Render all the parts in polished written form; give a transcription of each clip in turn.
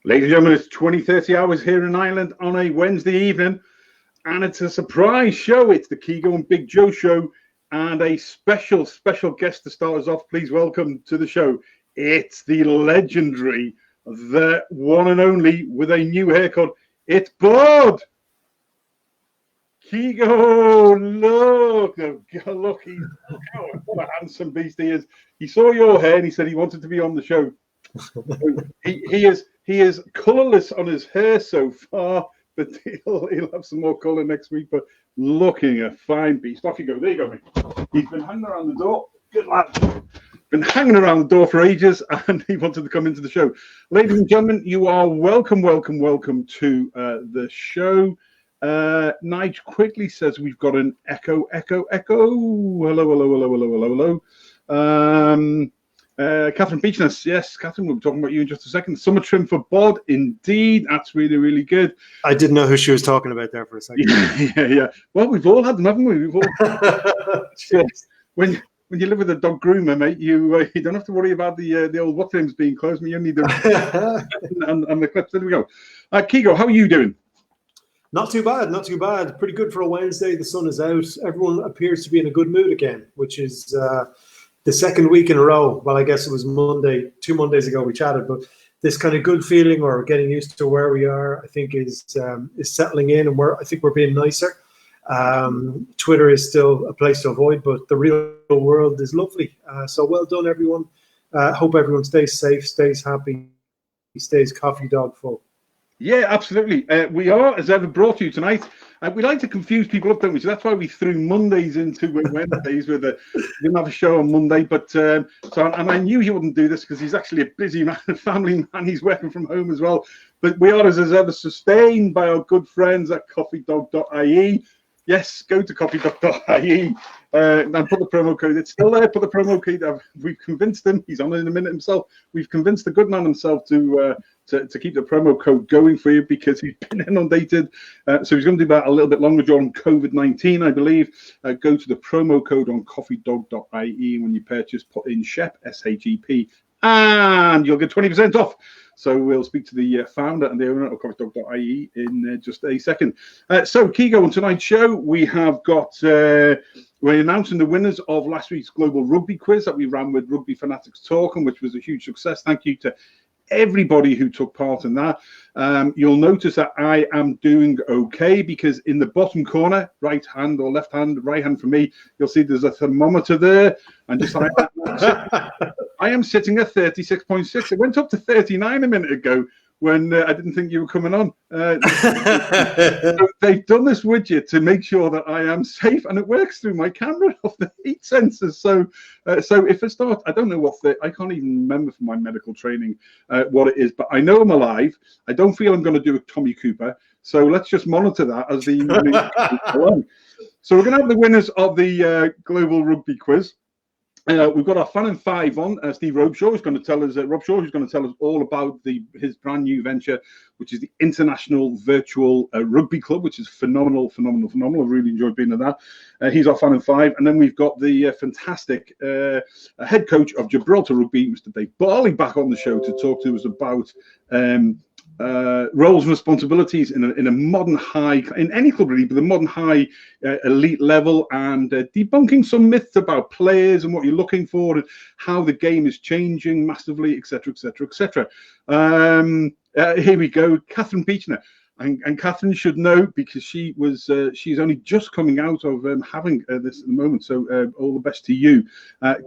Ladies and gentlemen, it's 20:30 hours here in Ireland on a Wednesday evening, and it's a surprise show. It's the Keego and Big Joe show, and a special guest to start us off. Please welcome to the show. It's the legendary, the one and only with a new haircut. It's Bod. Keego, look, what a handsome beast he is. He saw your hair and he said he wanted to be on the show. He is colourless on his hair so far, but he'll have some more colour next week. But looking a fine beast. Off you go. There you go, mate. He's been hanging around the door. Good lad. Been hanging around the door for ages, and he wanted to come into the show. Ladies and gentlemen, you are welcome to the show. Nige quickly says we've got an echo. Hello. Catherine Beechness, yes, Catherine, we'll be talking about you in just a second. Summer trim for Bod, indeed. That's really good. I didn't know who she was talking about there for a second. Yeah. Well, we've all had them, haven't we? We've all. When you live with a dog groomer, mate, you don't have to worry about the old what things being closed. You only do and the clips. There we go. Keego, how are you doing? Not too bad. Pretty good for a Wednesday. The sun is out. Everyone appears to be in a good mood again, which is the second week in a row. Well, I guess it was Monday, 2 Mondays ago we chatted, but this kind of good feeling or getting used to where we are, I think is settling in, and I think we're being nicer. Twitter is still a place to avoid, but the real world is lovely. So well done, everyone. Hope everyone stays safe, stays happy, stays coffee dog full. Yeah, absolutely. We are, as ever, brought to you tonight. We like to confuse people up, don't we? So that's why we threw Mondays into Wednesdays. We didn't have a show on Monday, but and I knew he wouldn't do this because he's actually a busy man, a family man. He's working from home as well. But we are, as ever, sustained by our good friends at coffeedog.ie. Yes, go to coffeedog.ie and put the promo code. It's still there. Put the promo code. We've convinced him. He's on it in a minute himself. We've convinced the good man himself to keep the promo code going for you because he's been inundated. So he's going to do that a little bit longer during COVID-19, I believe. Go to the promo code on coffeedog.ie. When you purchase, put in Shep, SHEP, and you'll get 20% off. So we'll speak to the founder and the owner of coffeedog.ie in just a second. So Keego, on tonight's show, we have got, we're announcing the winners of last week's Global Rugby quiz that we ran with Rugby Fanatics Talking, which was a huge success. Thank you to everybody who took part in that. You'll notice that I am doing okay because in the bottom corner, right hand or left hand, right hand for me, you'll see there's a thermometer there. And just like that, I am sitting at 36.6. It went up to 39 a minute ago when I didn't think you were coming on. So they've done this widget to make sure that I am safe, and it works through my camera off the heat sensors. So if it starts, I don't know I can't even remember from my medical training what it is, but I know I'm alive. I don't feel I'm going to do a Tommy Cooper. So let's just monitor that as the go on. So we're going to have the winners of the Global Rugby quiz. We've got our fan and five on. Steve Robshaw is going to tell us. Who's going to tell us all about his brand new venture, which is the International Virtual Rugby Club, which is phenomenal. I've really enjoyed being at that. He's our fan and five, and then we've got the fantastic head coach of Gibraltar Rugby, Mr. Dave Barley, back on the show to talk to us about roles and responsibilities in a modern high, in any club really, but the modern high elite level, and debunking some myths about players and what you're looking for and how the game is changing massively, etc. Here we go, Catherine Beechner. And Catherine should know because she's only just coming out of having this at the moment. So all the best to you.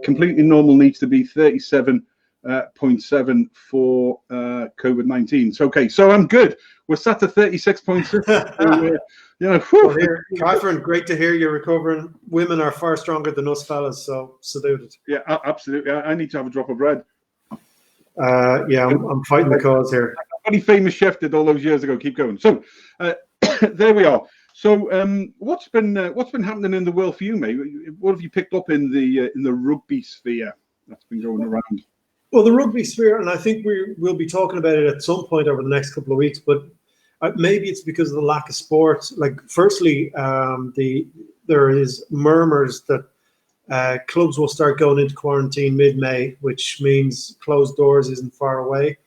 Completely normal needs to be 37.7 for COVID-19. So okay, so I'm good. We're sat at 36.6. Catherine, great to hear you're recovering. Women are far stronger than us fellas, so salute it. Yeah, absolutely. I need to have a drop of red. I'm fighting the cause here. A very famous chef did all those years ago. Keep going. So there we are. So what's been happening in the world for you, mate? What have you picked up in the rugby sphere that's been going around? Well, the rugby sphere, and I think we'll be talking about it at some point over the next couple of weeks, but maybe it's because of the lack of sport. Like, firstly, there is murmurs that clubs will start going into quarantine mid-May, which means closed doors isn't far away.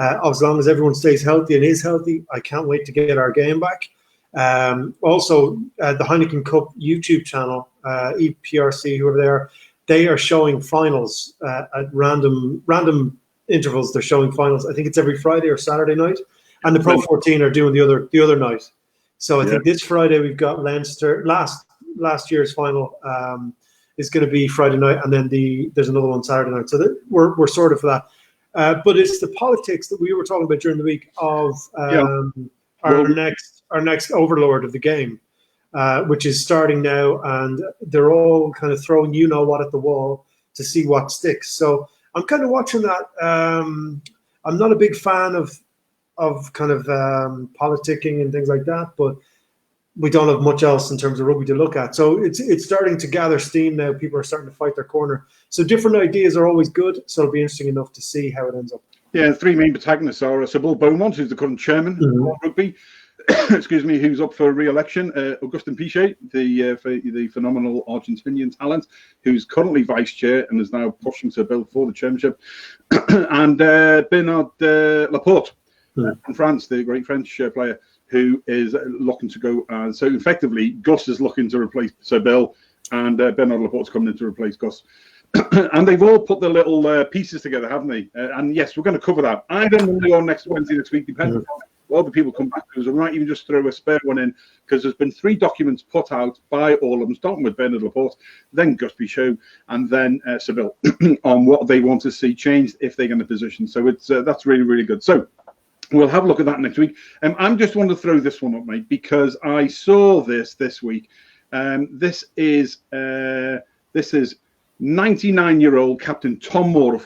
as long as everyone stays healthy and is healthy. I can't wait to get our game back. Also, the Heineken Cup YouTube channel, EPRC, whoever they are showing finals at random intervals. They're showing finals. I think it's every Friday or Saturday night, and the Pro 14 are doing the other night. So I think this Friday we've got Leinster. Last year's final is going to be Friday night, and then there's another one Saturday night. So we're sorted for that. But it's the politics that we were talking about during the week of our next overlord of the game, which is starting now, and they're all kind of throwing what at the wall to see what sticks. So I'm kind of watching that. I'm not a big fan of kind of politicking and things like that, but we don't have much else in terms of rugby to look at. So it's starting to gather steam now. People are starting to fight their corner. So different ideas are always good. So it'll be interesting enough to see how it ends up. Yeah, the three main protagonists are Sir Ball Beaumont, who's the current chairman of rugby, excuse me, who's up for re-election. Augustin Pichet, the phenomenal Argentinian talent, who's currently vice chair and is now pushing to bill for the chairmanship. And Bernard Laporte from France, the great French player, who is looking to go. So effectively, Gus is looking to replace Sir Bill, and Bernard Laporte's coming in to replace Gus. And they've all put their little pieces together, haven't they? And yes, we're going to cover that either Monday or next Wednesday next week, depending on what the people come back to us. We might even just throw a spare one in, because there's been 3 documents put out by all of them, starting with Bernard Laporte, then Gus Pichot, and then Sir Bill, on what they want to see changed if they get in a position. So it's that's really, really good. So we'll have a look at that next week. I'm just want to throw this one up, mate, because I saw this week. This is 99-year-old Captain Tom Moore, a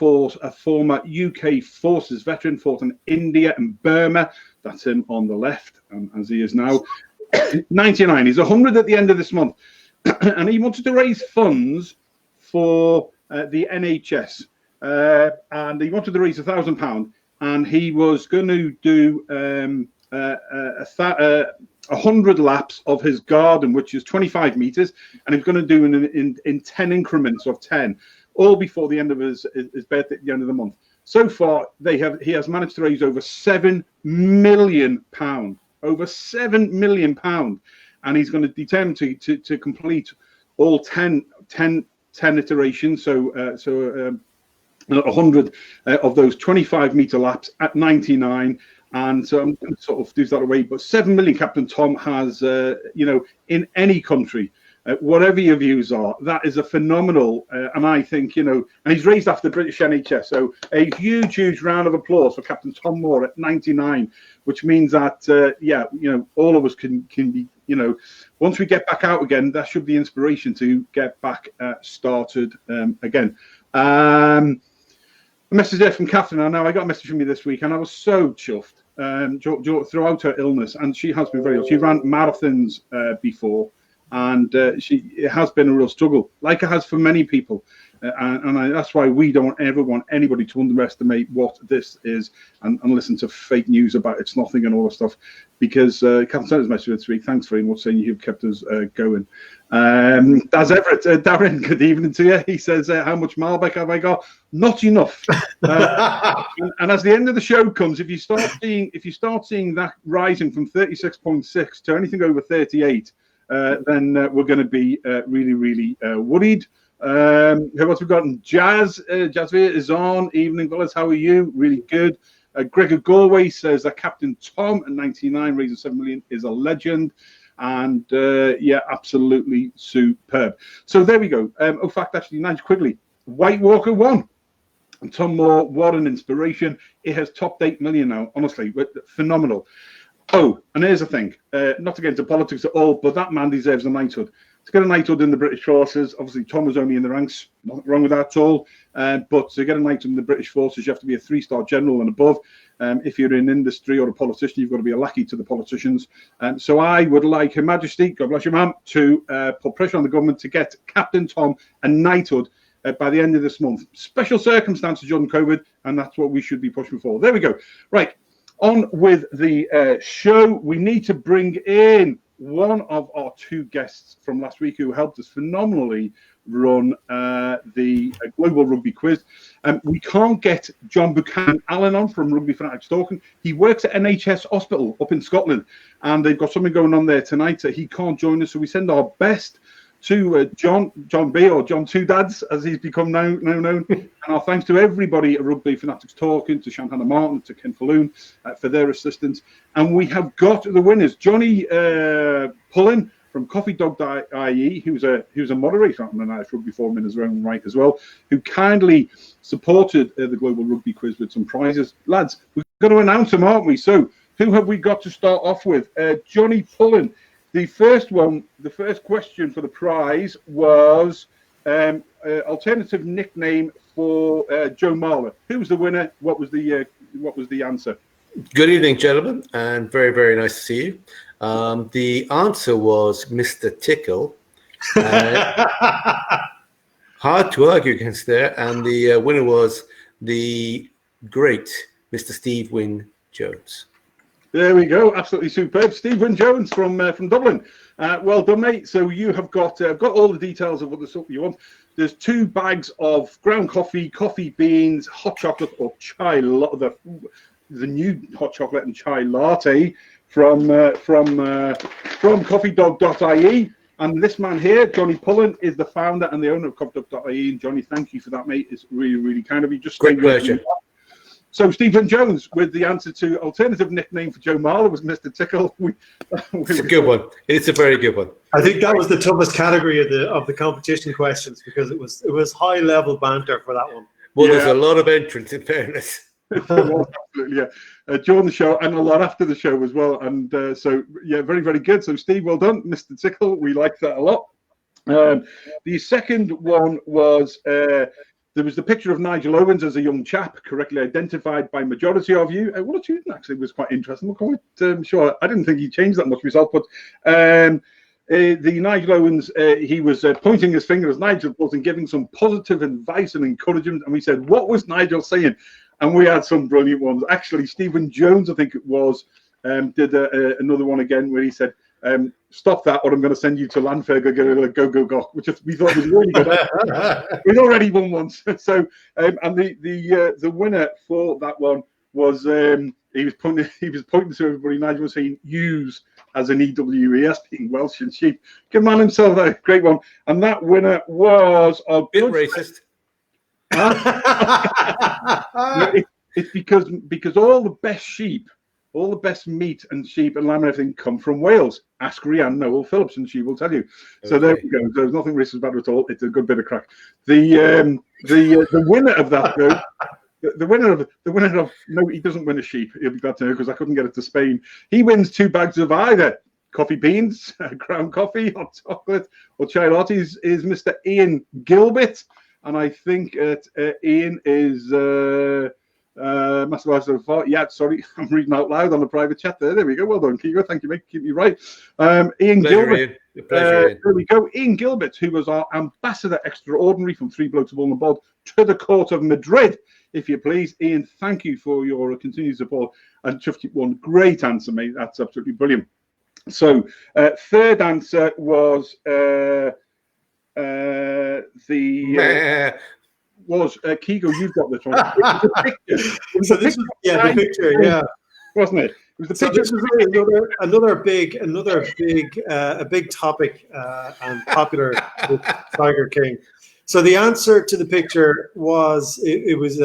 former UK Forces veteran, fought in India and Burma. That's him on the left, as he is now. 99. He's 100 at the end of this month. And he wanted to raise funds for the NHS. And he wanted to raise £1,000. And he was going to do 100 laps of his garden, which is 25 meters, and he's going to do in 10 increments of 10, all before the end of his birthday at the end of the month. So far, he has managed to raise over £7 million, over £7 million, and he's going to determine to complete all 10 iterations. So 100 of those 25-meter laps at 99. And so I'm going to sort of do that away. But 7 million Captain Tom has, in any country, whatever your views are, that is a phenomenal. And I think, and he's raised after the British NHS. So a huge round of applause for Captain Tom Moore at 99, which means that, all of us can be, once we get back out again, that should be inspiration to get back started again. A message there from Catherine. I know I got a message from you this week, and I was so chuffed throughout her illness. And she has been very ill. She ran marathons before, and it has been a real struggle, like it has for many people. That's why we don't ever want anybody to underestimate what this is and listen to fake news about it's nothing and all that stuff. Because Catherine sent us a message this week. Thanks very much, saying you've kept us going. As Everett, Darren, good evening to you. He says, how much Malbec have I got? Not enough. And as the end of the show comes, if you start seeing that rising from 36.6 to anything over 38, then we're going to be really, really worried. Who else we've got? Jazz is on. Evening, fellas. How are you? Really good. Gregor Galway says that Captain Tom at 99, raising 7 million, is a legend. And absolutely superb. So there we go. In fact, actually, nice quickly. White Walker won. And Tom Moore, what an inspiration. It has topped 8 million now, honestly. Phenomenal. Oh, and here's the thing. Not to get into politics at all, but that man deserves a knighthood. To get a knighthood in the British Forces, obviously Tom was only in the ranks, nothing wrong with that at all. But to get a knighthood in the British Forces, you have to be a 3-star general and above. If you're in industry or a politician, you've got to be a lackey to the politicians. So I would like Her Majesty, God bless you, ma'am, to put pressure on the government to get Captain Tom a knighthood by the end of this month. Special circumstances during COVID, and that's what we should be pushing for. There we go. Right, on with the show. We need to bring in one of our two guests from last week who helped us phenomenally run the Global Rugby Quiz. We can't get John Buchanan Allen on from Rugby Fanatics Talking. He works at NHS Hospital up in Scotland, and they've got something going on there tonight, so he can't join us. So we send our best to John B, or John Two Dads, as he's become now known. And our thanks to everybody at Rugby Fanatics Talking, to Shantana Martin, to Ken Falloon for their assistance. And we have got the winners. Johnny Pullen from CoffeeDog.ie, who's a moderator on the Irish Rugby Forum in his own right as well, who kindly supported the Global Rugby Quiz with some prizes. Lads, we've got to announce them, aren't we? So who have we got to start off with? Johnny Pullen. The first question for the prize was alternative nickname for Joe Marler. Who was the winner? What was the answer? Good evening, gentlemen, and very, very nice to see you. The answer was Mr. Tickle. Hard to argue against there, and the winner was the great Mr. Steve Wynne Jones. There we go, absolutely superb. Steve Wynne Jones from Dublin. Well done, mate. So you have got all the details of what the stuff you want. There's 2 bags of ground coffee, coffee beans, hot chocolate, or chai. The new hot chocolate and chai latte from CoffeeDog.ie. And this man here, Johnny Pullen, is the founder and the owner of CoffeeDog.ie. And Johnny, thank you for that, mate. It's really, really kind of you. Just great pleasure. So Stephen Jones with the answer to alternative nickname for Joe Marler was Mr. Tickle. It's a good one. It's a very good one. I think that was the toughest category of the competition questions, because it was high level banter for that one. Well, There's a lot of entrants, in fairness. Absolutely, yeah. During the show and a lot after the show as well. And so, yeah, very, very good. So, Steve, well done. Mr. Tickle, we like that a lot. The second one was there was the picture of Nigel Owens as a young chap, correctly identified by majority of you. One or two actually was quite interesting. I'm quite sure. I didn't think he changed that much myself, but the Nigel Owens, he was pointing his finger as Nigel was and giving some positive advice and encouragement. And we said, what was Nigel saying? And we had some brilliant ones. Actually, Stephen Jones, I think it was, did another one again where he said, stop that, or I'm going to send you to Landfair, go, which we thought was really good. We'd already won once. So, and the winner for that one was he was pointing to everybody. Nigel was saying use as an EWES, being Welsh and sheep. Good man himself, there, great one. And that winner was a bit racist. It's because all the best sheep, all the best meat and sheep and lamb and everything come from Wales. Ask Rhiannon Noel Phillips and she will tell you. So okay. There we go. There's nothing racist about it at all. It's a good bit of crack. The winner of that though, the winner of no, he doesn't win a sheep. He'll be glad to know because I couldn't get it to Spain. He wins 2 bags of either coffee beans, ground coffee, hot chocolate, or chai lattes. Is Mr. Ian Gilbert, and I think Ian is. Yeah, sorry, I'm reading out loud on the private chat there. There we go. Well done, Keego. Thank you, mate. Keep me right. Ian Gilbert. There we go. Ian Gilbert, who was our ambassador extraordinary from Three Blokes of Ball BOD to the court of Madrid, if you please. Ian, thank you for your continued support. And just one great answer, mate. That's absolutely brilliant. So, third answer was was Keego, you've got this one. So this was the picture, yeah, wasn't it? It was the picture. This was really another big topic and popular with Tiger King. So the answer to the picture was it was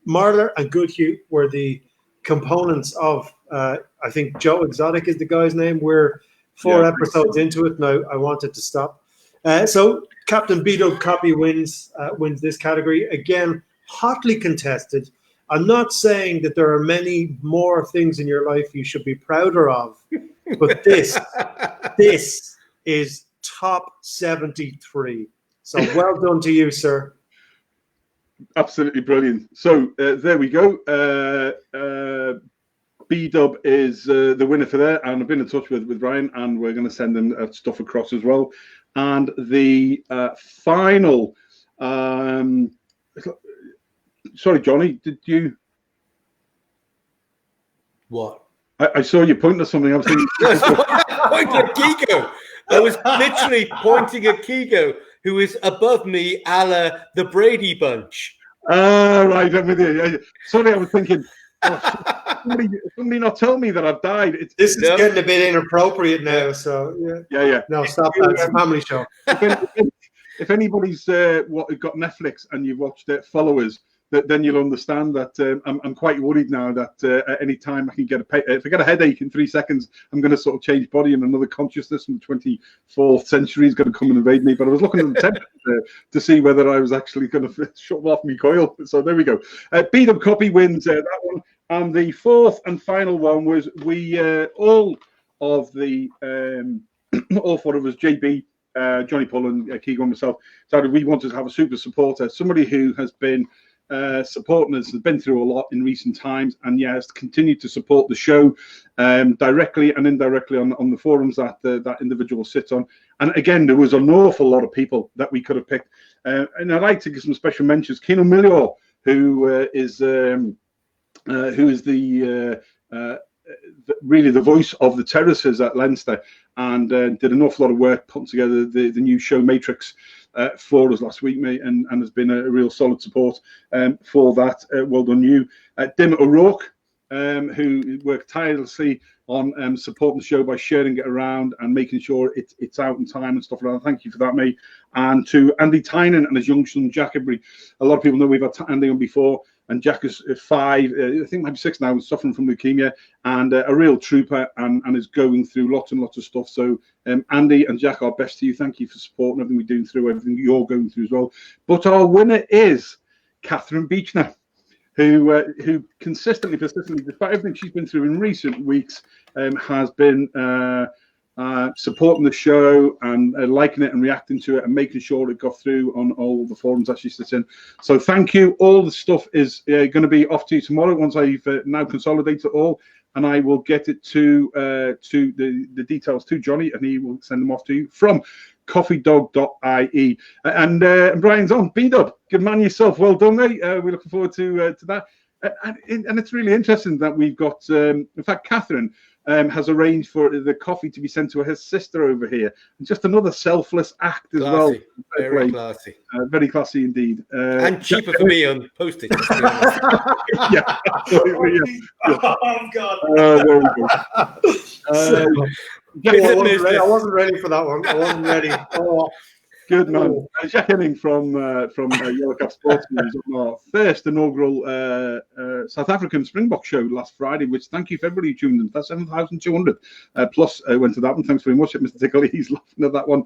Marler and Goodhue were the components of I think Joe Exotic is the guy's name. We're 4 episodes into it now. I wanted to stop. So Captain Beto Copy wins this category. Again, hotly contested. I'm not saying that there are many more things in your life you should be prouder of, but this is top 73. So well done to you, sir. Absolutely brilliant. So there we go. B-Dub is the winner for there, and I've been in touch with Ryan, and we're going to send them stuff across as well. And the final, sorry, Johnny, did you? What? I saw you pointing at something. I was thinking, No, I was pointing at Keego. I was literally pointing at Keego, who is above me, a la the Brady Bunch. right, I'm with you. Sorry, I was thinking, somebody not tell me that I've died. This is getting a bit inappropriate now. So Yeah. No, stop that. It's a family show. If anybody's got Netflix and you've watched Followers, then you'll understand that I'm quite worried now that at any time I can get if I get a headache in 3 seconds, I'm going to sort of change body and another consciousness from the 24th century is going to come and invade me. But I was looking at the temperature to see whether I was actually going to shut off my coil. So there we go. Beat Up Copy wins that one. And the fourth and final one was all four of us, JB, Johnny Paul and Keego and myself, decided we wanted to have a super supporter, somebody who has been supporting us, has been through a lot in recent times, and has continued to support the show directly and indirectly on the forums that that individual sits on. And again, there was an awful lot of people that we could have picked. And I'd like to give some special mentions. Kino Milior, who is really the voice of the terraces at Leinster, and did an awful lot of work putting together the new show Matrix for us last week, mate, and has been a real solid support for that. Well done, you. Dim O'Rourke, who worked tirelessly on supporting the show by sharing it around and making sure it's out in time and stuff like that. Thank you for that, mate. And to Andy Tynan and his young son Jack Embry. A lot of people know we've had Andy on before, and Jack is 5, I think maybe 6 now, suffering from leukemia, and a real trooper, and is going through lots and lots of stuff. So Andy and Jack, our best to you. Thank you for supporting everything we're doing through, everything you're going through as well. But our winner is Catherine Beechner, who consistently, despite everything she's been through in recent weeks, has been supporting the show and liking it and reacting to it and making sure it got through on all the forums that she sits in. So thank you. All the stuff is going to be off to you tomorrow once I've now consolidated it all, and I will get it to the details to Johnny, and he will send them off to you from coffeedog.ie. And Brian's on. B-Dub, good man yourself. Well done, mate. We're looking forward to that. And it's really interesting that we've got, in fact, Catherine has arranged for the coffee to be sent to her sister over here. And just another selfless act as Classy. well. Very classy. Very classy indeed. And cheaper for me on postage. Yeah, absolutely. Yeah. Oh, God. There we go. I wasn't ready for that one. I wasn't ready. Oh. Good man. Jack Henning from Yellow Cap Sports News on our first inaugural South African Springbok show last Friday, which thank you for everybody who tuned in. That's 7,200 plus went to that one. Thanks very much, Mr. Tickle. He's laughing at that one.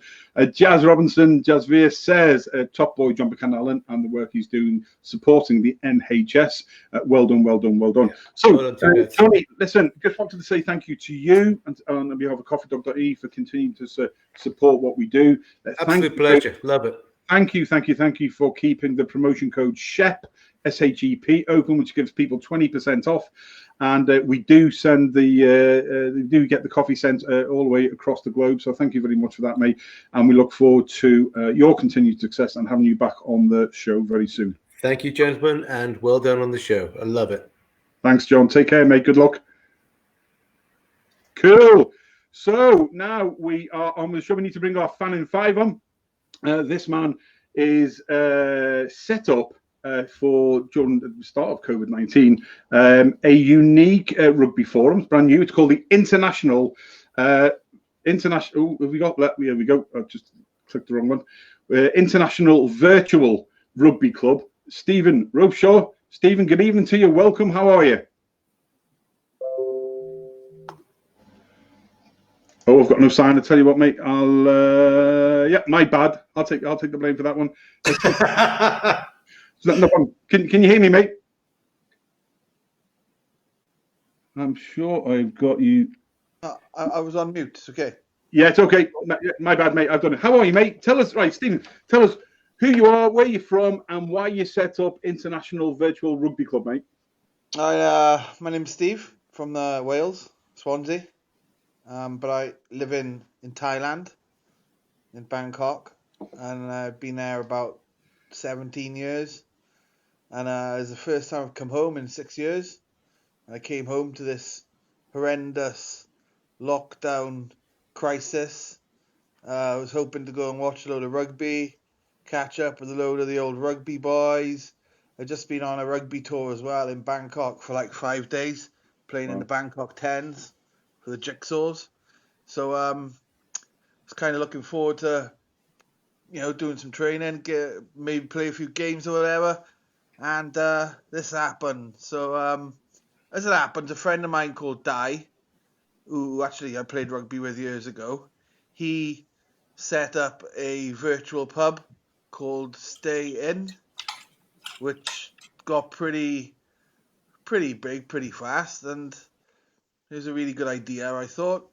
Jazz Robinson, Jazz Veer says, top boy John Buchanan and the work he's doing supporting the NHS. Well done, well done, well done. Yeah. So, well done, Tony, listen, just wanted to say thank you to you and on behalf of coffeedog.e for continuing to support what we do. Absolute pleasure. Love it. Thank you for keeping the promotion code SHEP, SHEP, open, which gives people 20% off. And we do send do get the coffee sent all the way across the globe. So thank you very much for that, mate. And we look forward to your continued success and having you back on the show very soon. Thank you, gentlemen, and well done on the show. I love it. Thanks, John. Take care, mate. Good luck. Cool. So now we are on the show. We need to bring our fan in 5 on. This man is set up for during the start of COVID-19 a unique rugby forum. It's brand new. It's called the International. International. Have we got that? Here we go. I've just clicked the wrong one. International Virtual Rugby Club. Stephen Robeshaw. Stephen, good evening to you. Welcome. How are you? Oh, I've got no sign. I tell you what, mate. Yeah, my bad. I'll take the blame for that one. No problem. Can you hear me, mate? I'm sure I've got you. I was on mute. It's okay. Yeah, it's okay. My bad, mate. I've done it. How are you, mate? Tell us, right, Stephen. Tell us who you are, where you're from, and why you set up International Virtual Rugby Club, mate. My name's Steve from Wales, Swansea. But I live in Thailand, in Bangkok, and I've been there about 17 years. And it's the first time I've come home in 6 years. And I came home to this horrendous lockdown crisis. I was hoping to go and watch a load of rugby, catch up with a load of the old rugby boys. I've just been on a rugby tour as well in Bangkok for like 5 days, playing in the Bangkok Tens for the Jigsaws. So I was kind of looking forward to, doing some training, maybe play a few games or whatever. And this happened. So as it happens, a friend of mine called Di, who actually I played rugby with years ago, he set up a virtual pub called Stay In, which got pretty big, pretty fast, and it was a really good idea, I thought.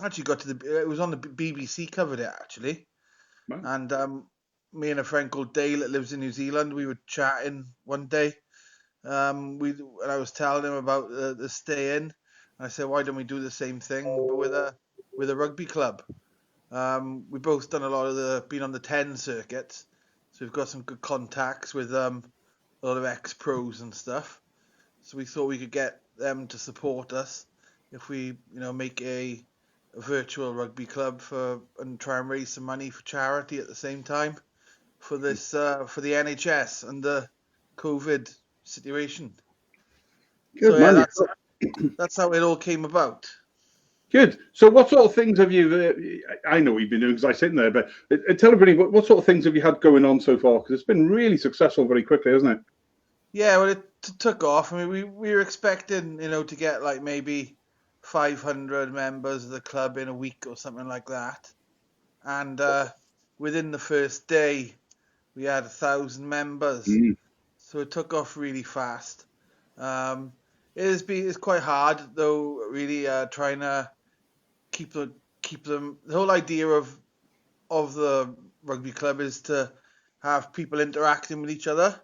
Actually it was on the BBC, covered it actually. Wow. And me and a friend called Dale that lives in New Zealand, we were chatting one day. And I was telling him about the Stay In. I said, why don't we do the same thing but with a rugby club? We both done been on the 10 circuits, so we've got some good contacts with a lot of ex-pros and stuff. So we thought we could get them to support us if we, make a virtual rugby club and try and raise some money for charity at the same time for this for the NHS and the COVID situation. Good, so yeah, that's how it all came about. Good. So what sort of things have you, I know what you've been doing because I sit in there, but tell everybody, what sort of things have you had going on so far? Because it's been really successful very quickly, hasn't it? Yeah, well, it took off. I mean, we were expecting, to get like maybe 500 members of the club in a week or something like that. And within the first day, we had 1,000 members. So it took off really fast. It's quite hard though, really trying to keep them. The whole idea of the rugby club is to have people interacting with each other,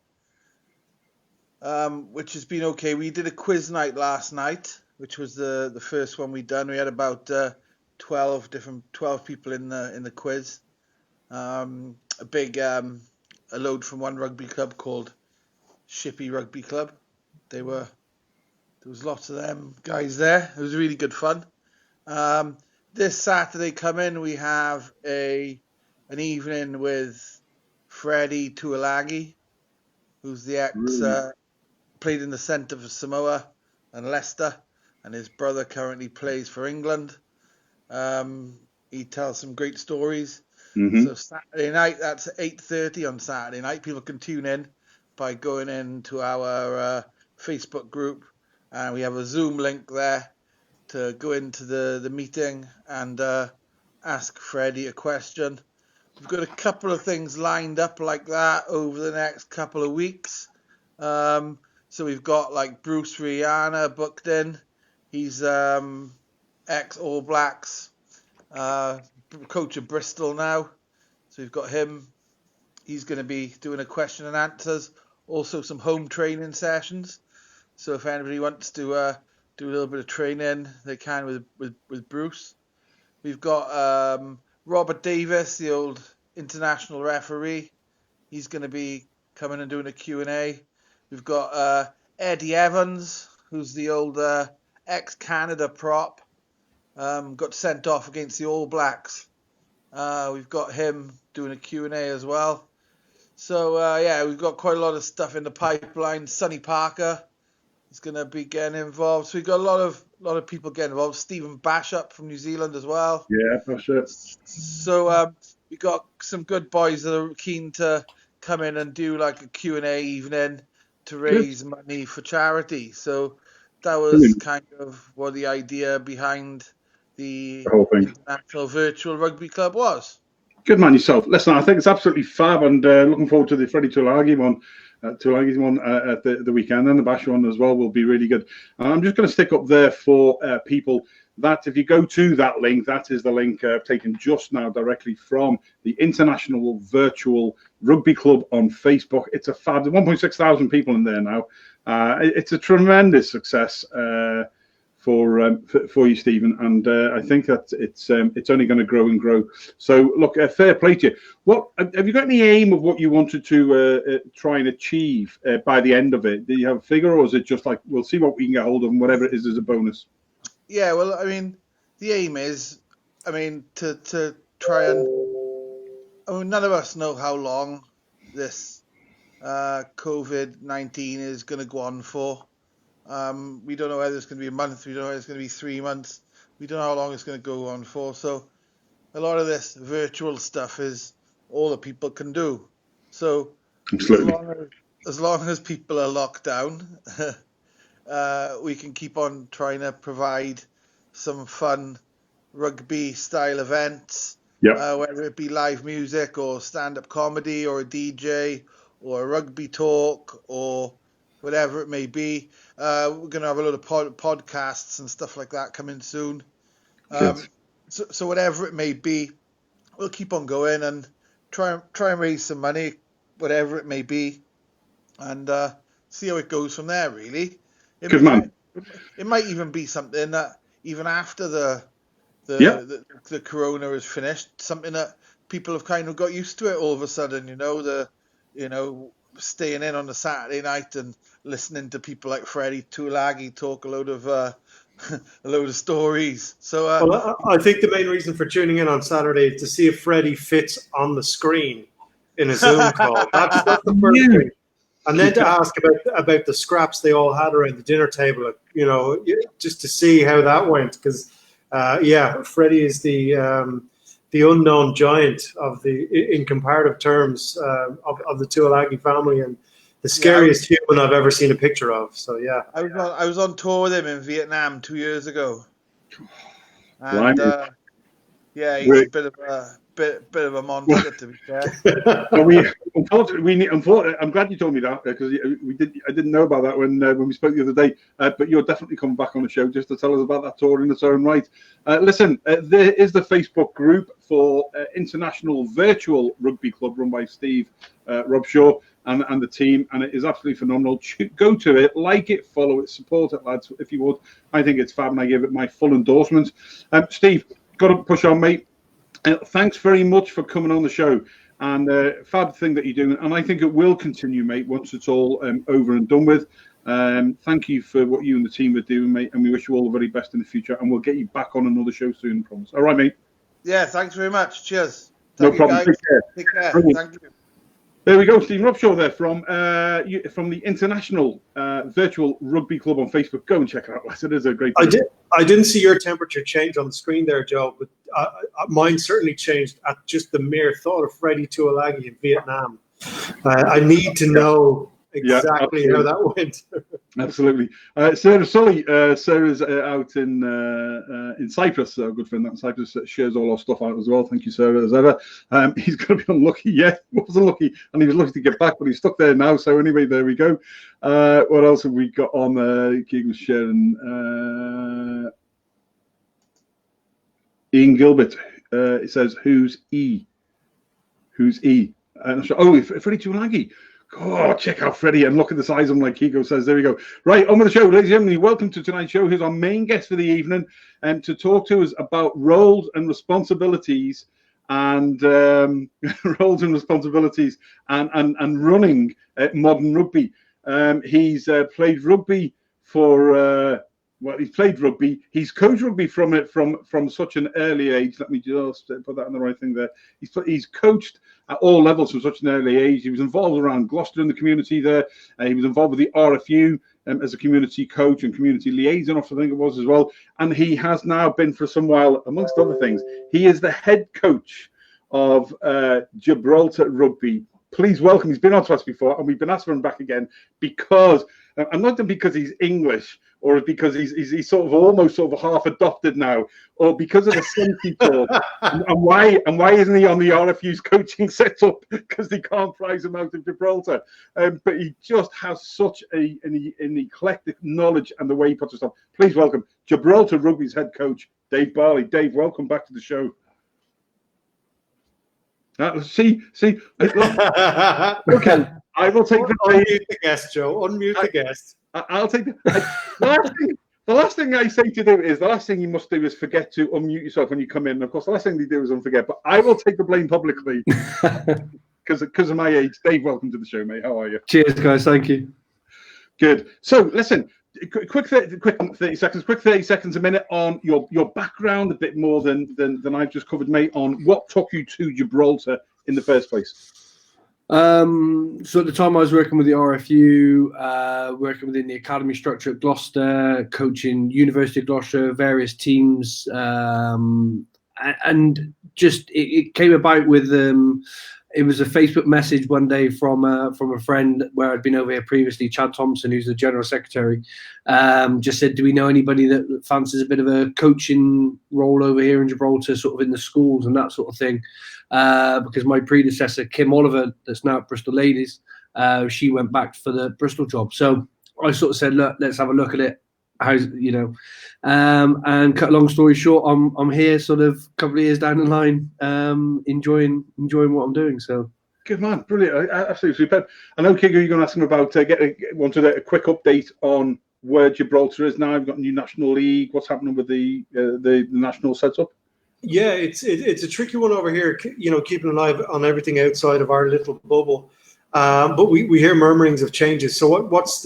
which has been okay. We did a quiz night last night, which was the first one we'd done. We had about 12 people in the quiz. A load from one rugby club called Shippy Rugby Club. There was lots of them guys there. It was really good fun. This Saturday coming, we have an evening with Freddie Tuolagi, who's the played in the centre for Samoa and Leicester, and his brother currently plays for England. He tells some great stories. So Saturday night, that's at 8:30 on Saturday night. People can tune in by going into our Facebook group, and we have a Zoom link there to go into the meeting and ask Freddie a question. We've got a couple of things lined up like that over the next couple of weeks. So we've got like Bruce Rihanna booked in. He's ex-All Blacks, coach of Bristol now. So we've got him. He's going to be doing a question and answers. Also some home training sessions. So if anybody wants to do a little bit of training, they can with Bruce. We've got Robert Davis, the old international referee. He's going to be coming and doing a Q&A. We've got Eddie Evans, who's the old ex-Canada prop. Got sent off against the All Blacks. We've got him doing a Q&A as well. So, we've got quite a lot of stuff in the pipeline. Sonny Parker is going to be getting involved. So we've got a lot of people getting involved. Stephen Bashop from New Zealand as well. Yeah, Bashop. So we've got some good boys that are keen to come in and do like a Q&A evening to raise money for charity. So that was kind of what the idea behind the whole thing. International Virtual Rugby Club was. Good man yourself. Listen, I think it's absolutely fab, and looking forward to the Freddie Tuolagi one. At the weekend, and the Bash one as well will be really good. I'm just going to stick up there for people that if you go to that link, that is the link taken just now directly from the International Virtual Rugby Club on Facebook. It's a fab. There's 1.6 thousand people in there now. It's a tremendous success for you, Stephen, and I think that it's only going to grow and grow. So, look, fair play to you. What have you got any aim of what you wanted to try and achieve by the end of it? Do you have a figure, or is it just like we'll see what we can get hold of, and whatever it is a bonus? Yeah, well, I mean, the aim is, I mean, to try and, I mean, none of us know how long this COVID-19 is going to go on for. We don't know whether it's going to be a month. We don't know whether it's going to be 3 months. We don't know how long it's going to go on for. So a lot of this virtual stuff is all that people can do. So as long as people are locked down, we can keep on trying to provide some fun rugby style events, whether it be live music or stand-up comedy or a DJ or a rugby talk or whatever it may be. We're going to have a lot of podcasts and stuff like that coming soon. So whatever it may be, we'll keep on going and try and raise some money, whatever it may be, and see how it goes from there, really. It might even be something that even after the corona is finished, something that people have kind of got used to it all of a sudden, staying in on a Saturday night and listening to people like Freddie Tuilagi talk a load of stories. So I think the main reason for tuning in on Saturday is to see if Freddie fits on the screen in a Zoom call. That's the first thing. And then to ask about the scraps they all had around the dinner table, just to see how that went. Because, Freddie is the unknown giant in comparative terms of the Tuilagi family, and the scariest human I've ever seen a picture of. So yeah, I was on tour with him in Vietnam 2 years ago, and he's a bit of a monster, to be fair. Unfortunately, I'm glad you told me that, because I didn't know about that when we spoke the other day. But you're definitely coming back on the show just to tell us about that tour in its own right. Listen, there is the Facebook group for International Virtual Rugby Club run by Steve Robshaw and the team, and it is absolutely phenomenal. Go to it, like it, follow it, support it, lads, if you would. I think it's fab, and I give it my full endorsement. Steve, got to push on, mate. Thanks very much for coming on the show, and fab thing that you're doing, and I think it will continue, mate, once it's all over and done with. Thank you for what you and the team are doing, mate, and we wish you all the very best in the future, and we'll get you back on another show soon, I promise. All right, mate? Yeah, thanks very much. Cheers. No problem. Take care. Thank you. There we go, Stephen Robshaw there from the International Virtual Rugby Club on Facebook. Go and check it out, lads. It is a great thing. I didn't see your temperature change on the screen there, Joe, but mine certainly changed at just the mere thought of Freddie Tuilagi in Vietnam. I need to know exactly how that went. Absolutely. Sarah Sully, Sarah's out in Cyprus. A good friend out in Cyprus shares all our stuff out as well. Thank you, Sarah, as ever. He's going to be unlucky. Yeah, he wasn't lucky, and he was lucky to get back, but he's stuck there now. So anyway, there we go. What else have we got on Keego was sharing? Ian Gilbert. It says, who's E? Who's E? Freddie Tuilagi. Oh, check out Freddie and look at the size of him, like Keego says. There we go. Right, on with the show. Ladies and gentlemen, welcome to tonight's show. Here's our main guest for the evening, and to talk to us about roles and responsibilities and running modern rugby. He's played rugby for... he's played rugby. He's coached rugby from such an early age. Let me just put that on the right thing there. He's coached at all levels from such an early age. He was involved around Gloucester in the community there. He was involved with the RFU as a community coach and community liaison, I think it was as well. And he has now been for some while, amongst other things, he is the head coach of Gibraltar Rugby. Please welcome. He's been on to us before, and we've been asked for him back again because, and not because he's English or because he's sort of almost half adopted now, or because of the Celtic talk. and why isn't he on the RFU's coaching setup? Because they can't prize him out of Gibraltar. But he just has such an eclectic knowledge and the way he puts himself. Please welcome Gibraltar Rugby's head coach, Dave Barley. Dave, welcome back to the show. See. Okay, I will take unmute the guest, Joe. Unmute the guest. I'll take the last thing I say to do is the last thing you must do is forget to unmute yourself when you come in. And of course, the last thing they do is unforget. But I will take the blame publicly because of my age. Dave, welcome to the show, mate. How are you? Cheers, guys. Thank you. Good. So, listen. quick 30 seconds a minute on your background, a bit more than I've just covered, mate, on what took you to Gibraltar in the first place. So at the time I was working with the RFU, working within the academy structure at Gloucester, coaching University of Gloucester, various teams, and just it came about with it was a Facebook message one day from a friend where I'd been over here previously, Chad Thompson, who's the general secretary, just said, do we know anybody that fancies a bit of a coaching role over here in Gibraltar, sort of in the schools and that sort of thing? Because my predecessor, Kim Oliver, that's now at Bristol Ladies, she went back for the Bristol job. So I sort of said, look, let's have a look at it. How's, and cut a long story short, I'm here sort of a couple of years down the line, enjoying what I'm doing. So good man, brilliant, absolutely superb. I know, Keego, you're going to ask him about wanted a quick update on where Gibraltar is now. We've got a new national league. What's happening with the national setup? Yeah, it's a tricky one over here. Keeping an eye on everything outside of our little bubble. But we hear murmurings of changes. So what is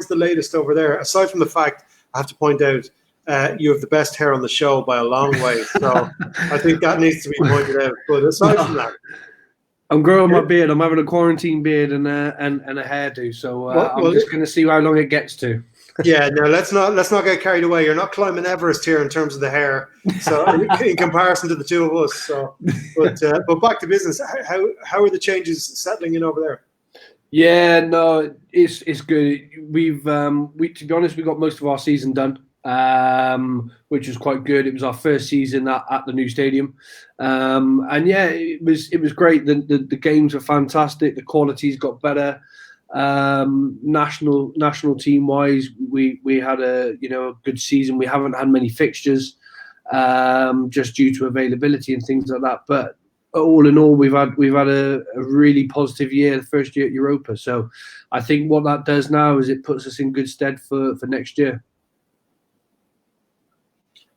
the latest over there? Aside from the fact, I have to point out, you have the best hair on the show by a long way. So I think that needs to be pointed out. But aside from that, I'm growing my beard. I'm having a quarantine beard and a hairdo. So I'm just going to see how long it gets to. Yeah, no, let's not get carried away. You're not climbing Everest here in terms of the hair. So in comparison to the two of us. So, but back to business. How are the changes settling in over there? Yeah, no, it's good. We've to be honest, we got most of our season done, which was quite good. It was our first season at the new stadium, and yeah, it was great. The games were fantastic. The quality's got better. National team wise, we had a good season. We haven't had many fixtures, just due to availability and things like that, but all in all, we've had a really positive year, the first year at Europa. So I think what that does now is it puts us in good stead for next year.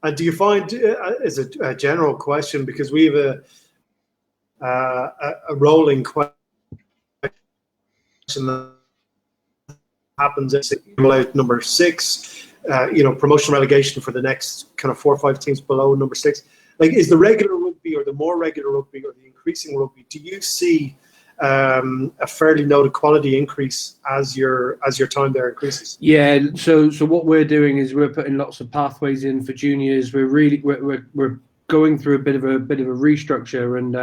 And do you find, as a general question, because we have a rolling question that happens at number 6, promotion relegation for the next kind of 4 or 5 teams below number 6. Like, is the regular rugby or the more regular rugby or the increasing rugby, do you see a fairly noted quality increase as your time there increases? Yeah, so what we're doing is we're putting lots of pathways in for juniors. We're going through a bit of a restructure, and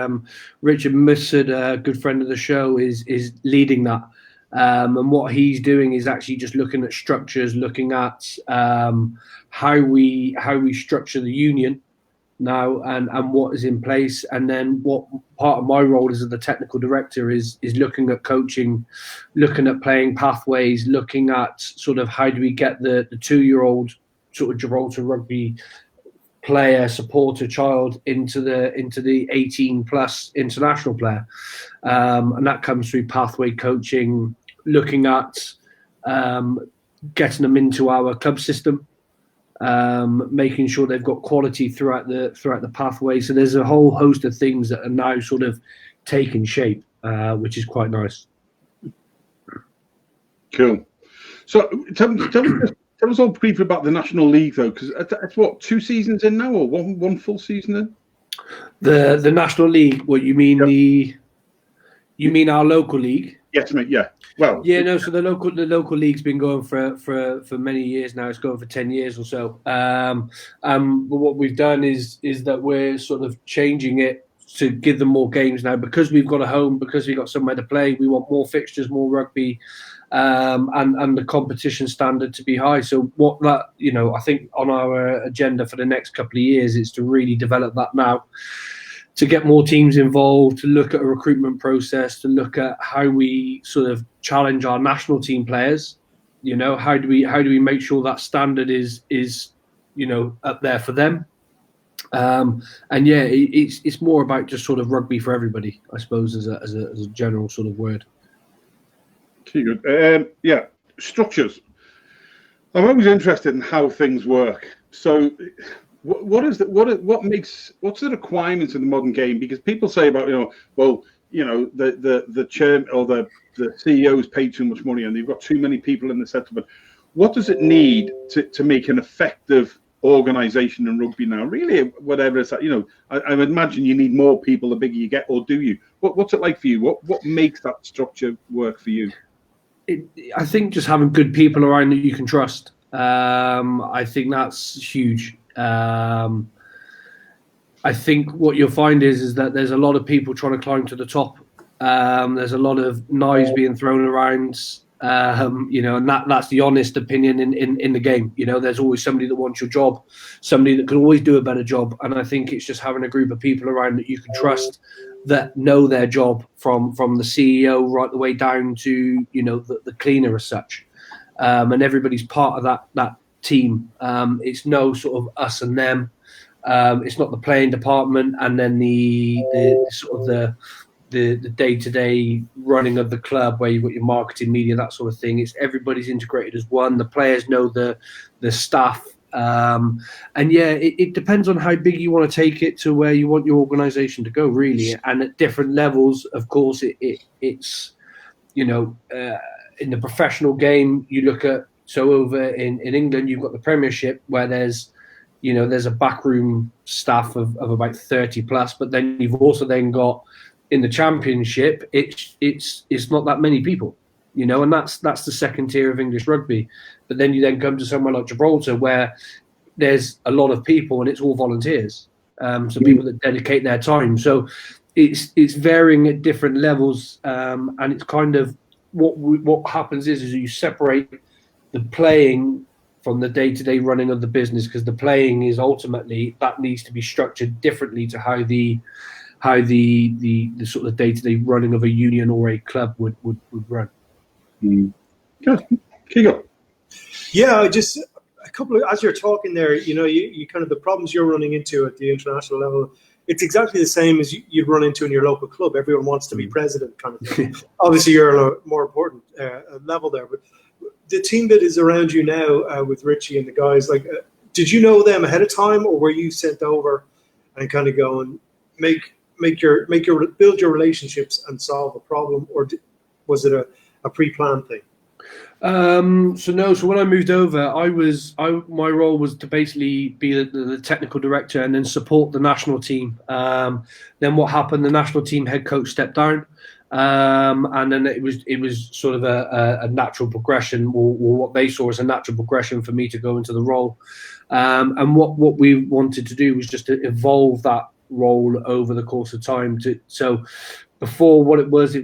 Richard Mussard, a good friend of the show, is leading that. And what he's doing is actually just looking at structures, looking at how we structure the union now and what is in place. And then what part of my role as the technical director is looking at coaching, looking at playing pathways, looking at sort of how do we get the 2-year-old sort of Gibraltar Rugby player, supporter, child into the 18 plus international player. And that comes through pathway coaching, looking at getting them into our club system, making sure they've got quality throughout the pathway. So there's a whole host of things that are now sort of taking shape, which is quite nice. Cool. So tell us all briefly about the National League, though, because that's what, 2 seasons in now, or one full season in? The National League. What you mean? Yep. You mean our local league? Yes, mate. Yeah. Well. Yeah. No. So the local league's been going for many years now. It's going for 10 years or so. But what we've done is that we're sort of changing it to give them more games now, because we've got a home, because we've got somewhere to play. We want more fixtures, more rugby. And the competition standard to be high. So what that, I think on our agenda for the next couple of years is to really develop that now, to get more teams involved, to look at a recruitment process, to look at how we sort of challenge our national team players. How do we make sure that standard is up there for them? And yeah, it's more about just sort of rugby for everybody, I suppose, as a general sort of word. Good. Yeah, structures. I'm always interested in how things work. So, what's the requirements of the modern game? Because people say about the chair or the CEOs pay too much money and they've got too many people in the setup. But what does it need to make an effective organisation in rugby now? Really, whatever it's, I would imagine you need more people the bigger you get, or do you? What's it like for you? What makes that structure work for you? I think just having good people around that you can trust. I think that's huge. I think what you'll find is that there's a lot of people trying to climb to the top. There's a lot of knives being thrown around, and that's the honest opinion in the game. There's always somebody that wants your job, somebody that can always do a better job. And I think it's just having a group of people around that you can trust, that know their job from the CEO right the way down to, the cleaner as such. And everybody's part of that team. It's no sort of us and them. It's not the playing department and then the day-to-day running of the club where you've got your marketing, media, that sort of thing. It's everybody's integrated as one. The players know the staff. It depends on how big you want to take it to where you want your organisation to go, really. And at different levels, of course, it's in the professional game, you look at, so over in England, you've got the Premiership where there's a backroom staff of about 30 plus, but then you've also then got in the Championship, it's not that many people, and that's the second tier of English rugby. But then you then come to somewhere like Gibraltar where there's a lot of people and it's all volunteers, so people that dedicate their time. So it's varying at different levels, and it's kind of what happens is you separate the playing from the day-to-day running of the business, because the playing is ultimately that needs to be structured differently to how the sort of day-to-day running of a union or a club would run. Good. Keego. Yeah, just a couple of, as you're talking there, you kind of the problems you're running into at the international level, it's exactly the same as you'd run into in your local club. Everyone wants to be president kind of thing. Obviously, you're on a more important level there, but the team that is around you now with Richie and the guys, did you know them ahead of time, or were you sent over and kind of go and build your relationships and solve a problem, or was it a pre-planned thing? So when I moved over, my role was to basically be the technical director and then support the national team. Then what happened? The national team head coach stepped down. And then it was sort of a natural progression, or what they saw as a natural progression for me to go into the role. And what we wanted to do was just to evolve that role over the course of time. So before, what it was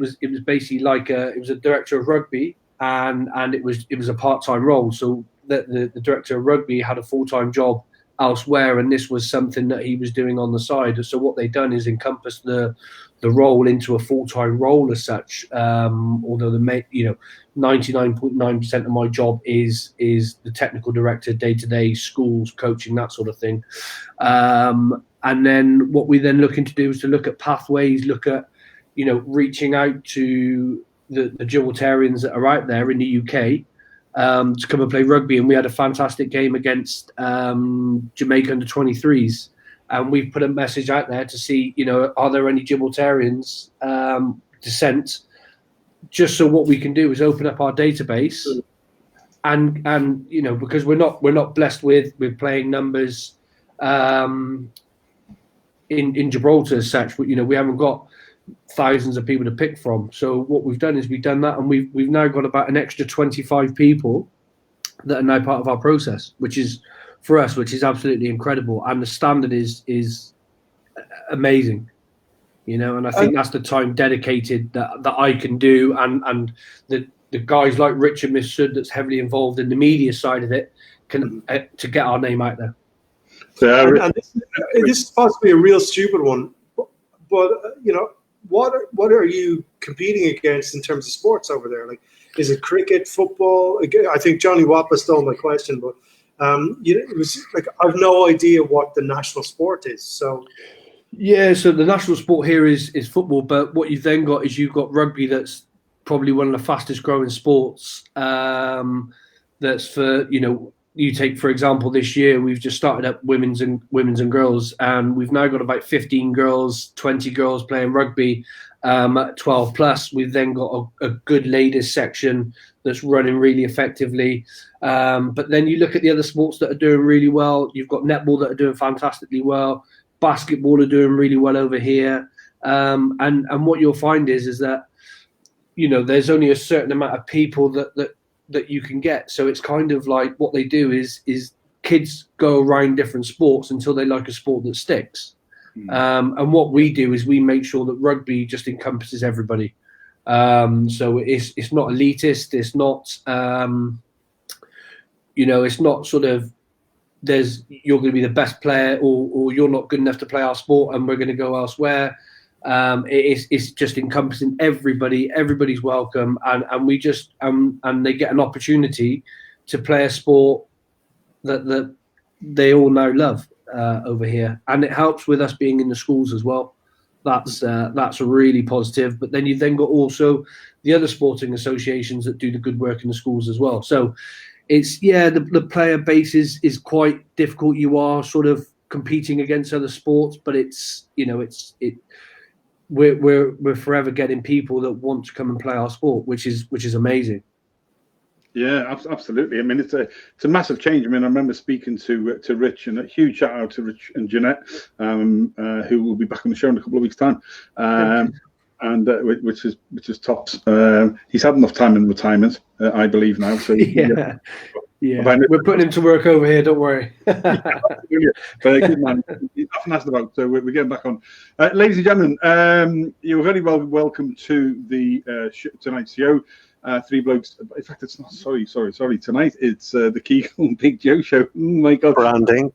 basically like it was a director of rugby, and it was a part-time role. So the director of rugby had a full-time job elsewhere, and this was something that he was doing on the side. So what they've done is encompass the role into a full-time role as such. Although 99.9% of my job is the technical director, day-to-day, schools, coaching, that sort of thing. And then what we then looking to do is to look at pathways, look at reaching out to the Gibraltarians that are out there in the UK to come and play rugby. And we had a fantastic game against Jamaica under 23s. And we've put a message out there to see, are there any Gibraltarians descent? Just so what we can do is open up our database, and because we're not blessed with playing numbers in Gibraltar as such, but we haven't got thousands of people to pick from. So what we've done is we've done that, and we've now got about an extra 25 people that are now part of our process, which is absolutely incredible, and the standard is amazing, and I think that's the time dedicated that I can do, and the guys like Richard Mifsud that's heavily involved in the media side of it can to get our name out there. And this is possibly a real stupid one, but what are you competing against in terms of sports over there? Like, is it cricket, football? I think Johnny Wappa stole my question, but it was like I've no idea what the national sport is. So yeah, so the national sport here is football, but what you've then got is you've got rugby, that's probably one of the fastest growing sports. That's for you take, for example, this year we've just started up women's and girls, and we've now got about 15 girls, 20 girls playing rugby, At 12 plus, we've then got a good ladies section that's running really effectively. But then you look at the other sports that are doing really well. You've got netball that are doing fantastically well. Basketball are doing really well over here. And what you'll find is that, there's only a certain amount of people that you can get. So it's kind of like what they do is kids go around different sports until they like a sport that sticks. And what we do is we make sure that rugby just encompasses everybody. So it's not elitist. It's not, it's not sort of you're going to be the best player or you're not good enough to play our sport and we're going to go elsewhere. It's just encompassing everybody. Everybody's welcome, and we just and they get an opportunity to play a sport that they all now love over here, and it helps with us being in the schools as well. That's really positive. But then you've got also the other sporting associations that do the good work in the schools as well. So it's the player base is quite difficult. You are sort of competing against other sports, but we're forever getting people that want to come and play our sport, which is amazing. Yeah, absolutely. I mean, it's a massive change. I mean, I remember speaking to Rich, and a huge shout out to Rich and Jeanette, who will be back on the show in a couple of weeks' time, and which is tops. He's had enough time in retirement, I believe now. So yeah. We're putting him to work over here. Don't worry. Very good man. He's often asked about, so we're getting back on. Ladies and gentlemen, you're very welcome to the tonight's show. Three Blokes. In fact, it's not. Sorry. Tonight it's the Keego and Big Joe show. Oh my God.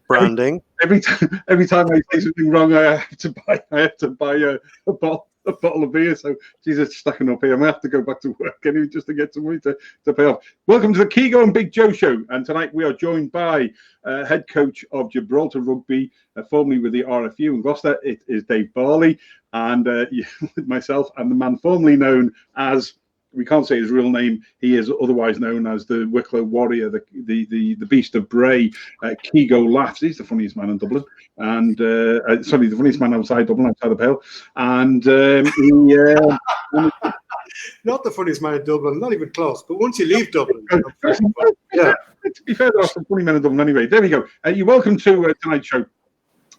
Branding. Every time I say something wrong, I have to buy a bottle of beer. So Jesus, stacking up here. I'm gonna have to go back to work anyway just to get some money to pay off. Welcome to the Keego and Big Joe show. And tonight we are joined by head coach of Gibraltar Rugby, formerly with the RFU in Gloucester. It is Dave Barley, and myself and the man formerly known as, we can't say his real name. He is otherwise known as the Wicklow Warrior, the Beast of Bray. Keego laughs. He's the funniest man in Dublin, and the funniest man outside Dublin, outside the Pale. And not the funniest man in Dublin, not even close. But once you leave Dublin, yeah. To be fair, there are some funny men in Dublin anyway. There we go. You're welcome to tonight's show,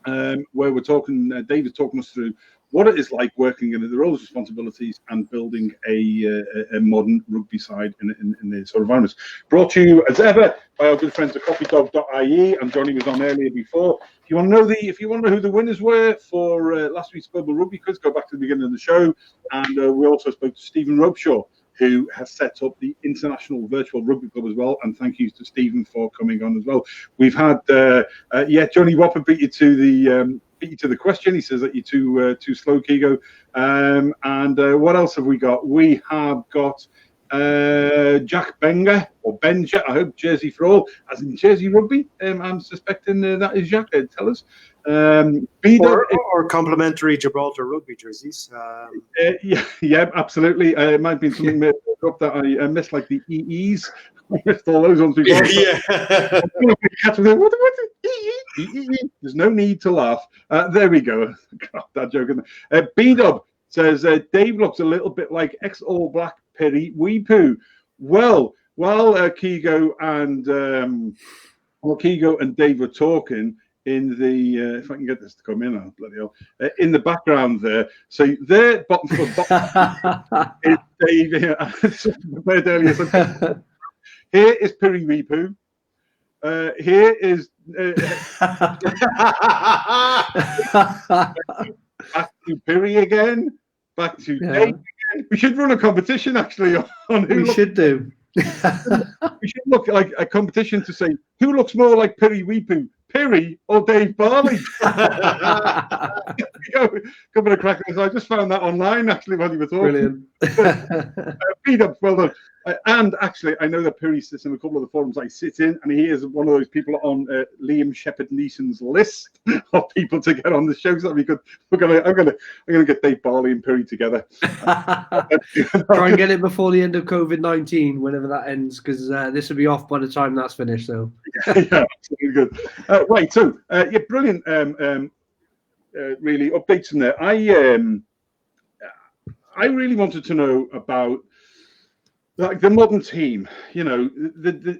where we're talking. Dave is talking us through what it is like working in the roles, responsibilities, and building a modern rugby side in the sort of environments. Brought to you as ever by our good friends at coffeedog.ie, and Johnny was on earlier before. If you want to know who the winners were for last week's Global Rugby Quiz, go back to the beginning of the show. And we also spoke to Stephen Robeshaw, who has set up the International Virtual Rugby Club as well. And thank you to Stephen for coming on as well. We've had Johnny Whopper beat you to the question. He says that you're too slow, Keego. And what else have we got? We have got Jack Benger, or Benja, I hope, Jersey for all, as in Jersey Rugby. I'm suspecting that is Jack. Tell us. Or complimentary Gibraltar Rugby jerseys. Yeah, absolutely. It might be something that I missed, like the EEs. I missed all those ones before. Yeah. There's no need to laugh. There we go. God, that joke. B-Dub says, Dave looks a little bit like ex-All Black Perry Weepoo. Well, while Keego and Dave were talking, in the if I can get this to come in, bloody hell, in the background there. So there, bottom for bottom is Dave here. Here is Perry Weepoo. Here is back to Perry again. Back to Dave again. We should run a competition actually on who. We should do. We should look like a competition to say who looks more like Perry Weepoo, Perry or Dave Barley. Couple of crackers. I just found that online actually when you were talking. Brilliant. Beat up, well done. And actually, I know that Perry sits in a couple of the forums I sit in, and he is one of those people on Liam Shepherd-Neeson's list of people to get on the show. So that'd be good. I'm gonna get Dave Barley and Perry together. Try and get it before the end of COVID-19, whenever that ends, because this will be off by the time that's finished. So yeah, absolutely good. Right, so yeah, brilliant. Really updates in there. I really wanted to know about like the modern team. You know,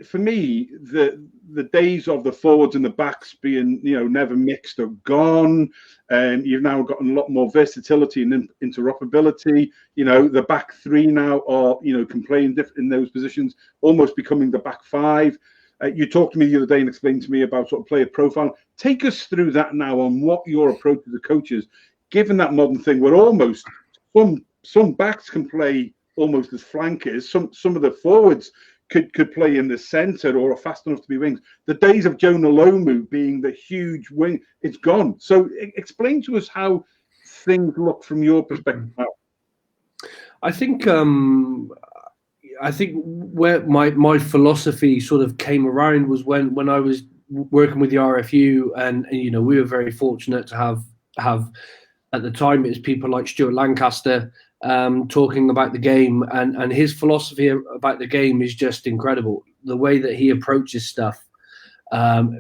for me, the days of the forwards and the backs being, you know, never mixed are gone. And you've now got a lot more versatility and interoperability. You know, the back three now are, you know, can play in those positions, almost becoming the back five. You talked to me the other day and explained to me about sort of player profile. Take us through that now on what your approach to the coaches, given that modern thing where almost some backs can play almost as flankers. Some of the forwards could play in the centre or are fast enough to be wings. The days of Jonah Lomu being the huge wing, it's gone. So explain to us how things look from your perspective now. I think where my philosophy sort of came around was when I was working with the RFU, and you know, we were very fortunate to have at the time it was people like Stuart Lancaster talking about the game, and his philosophy about the game is just incredible. The way that he approaches stuff,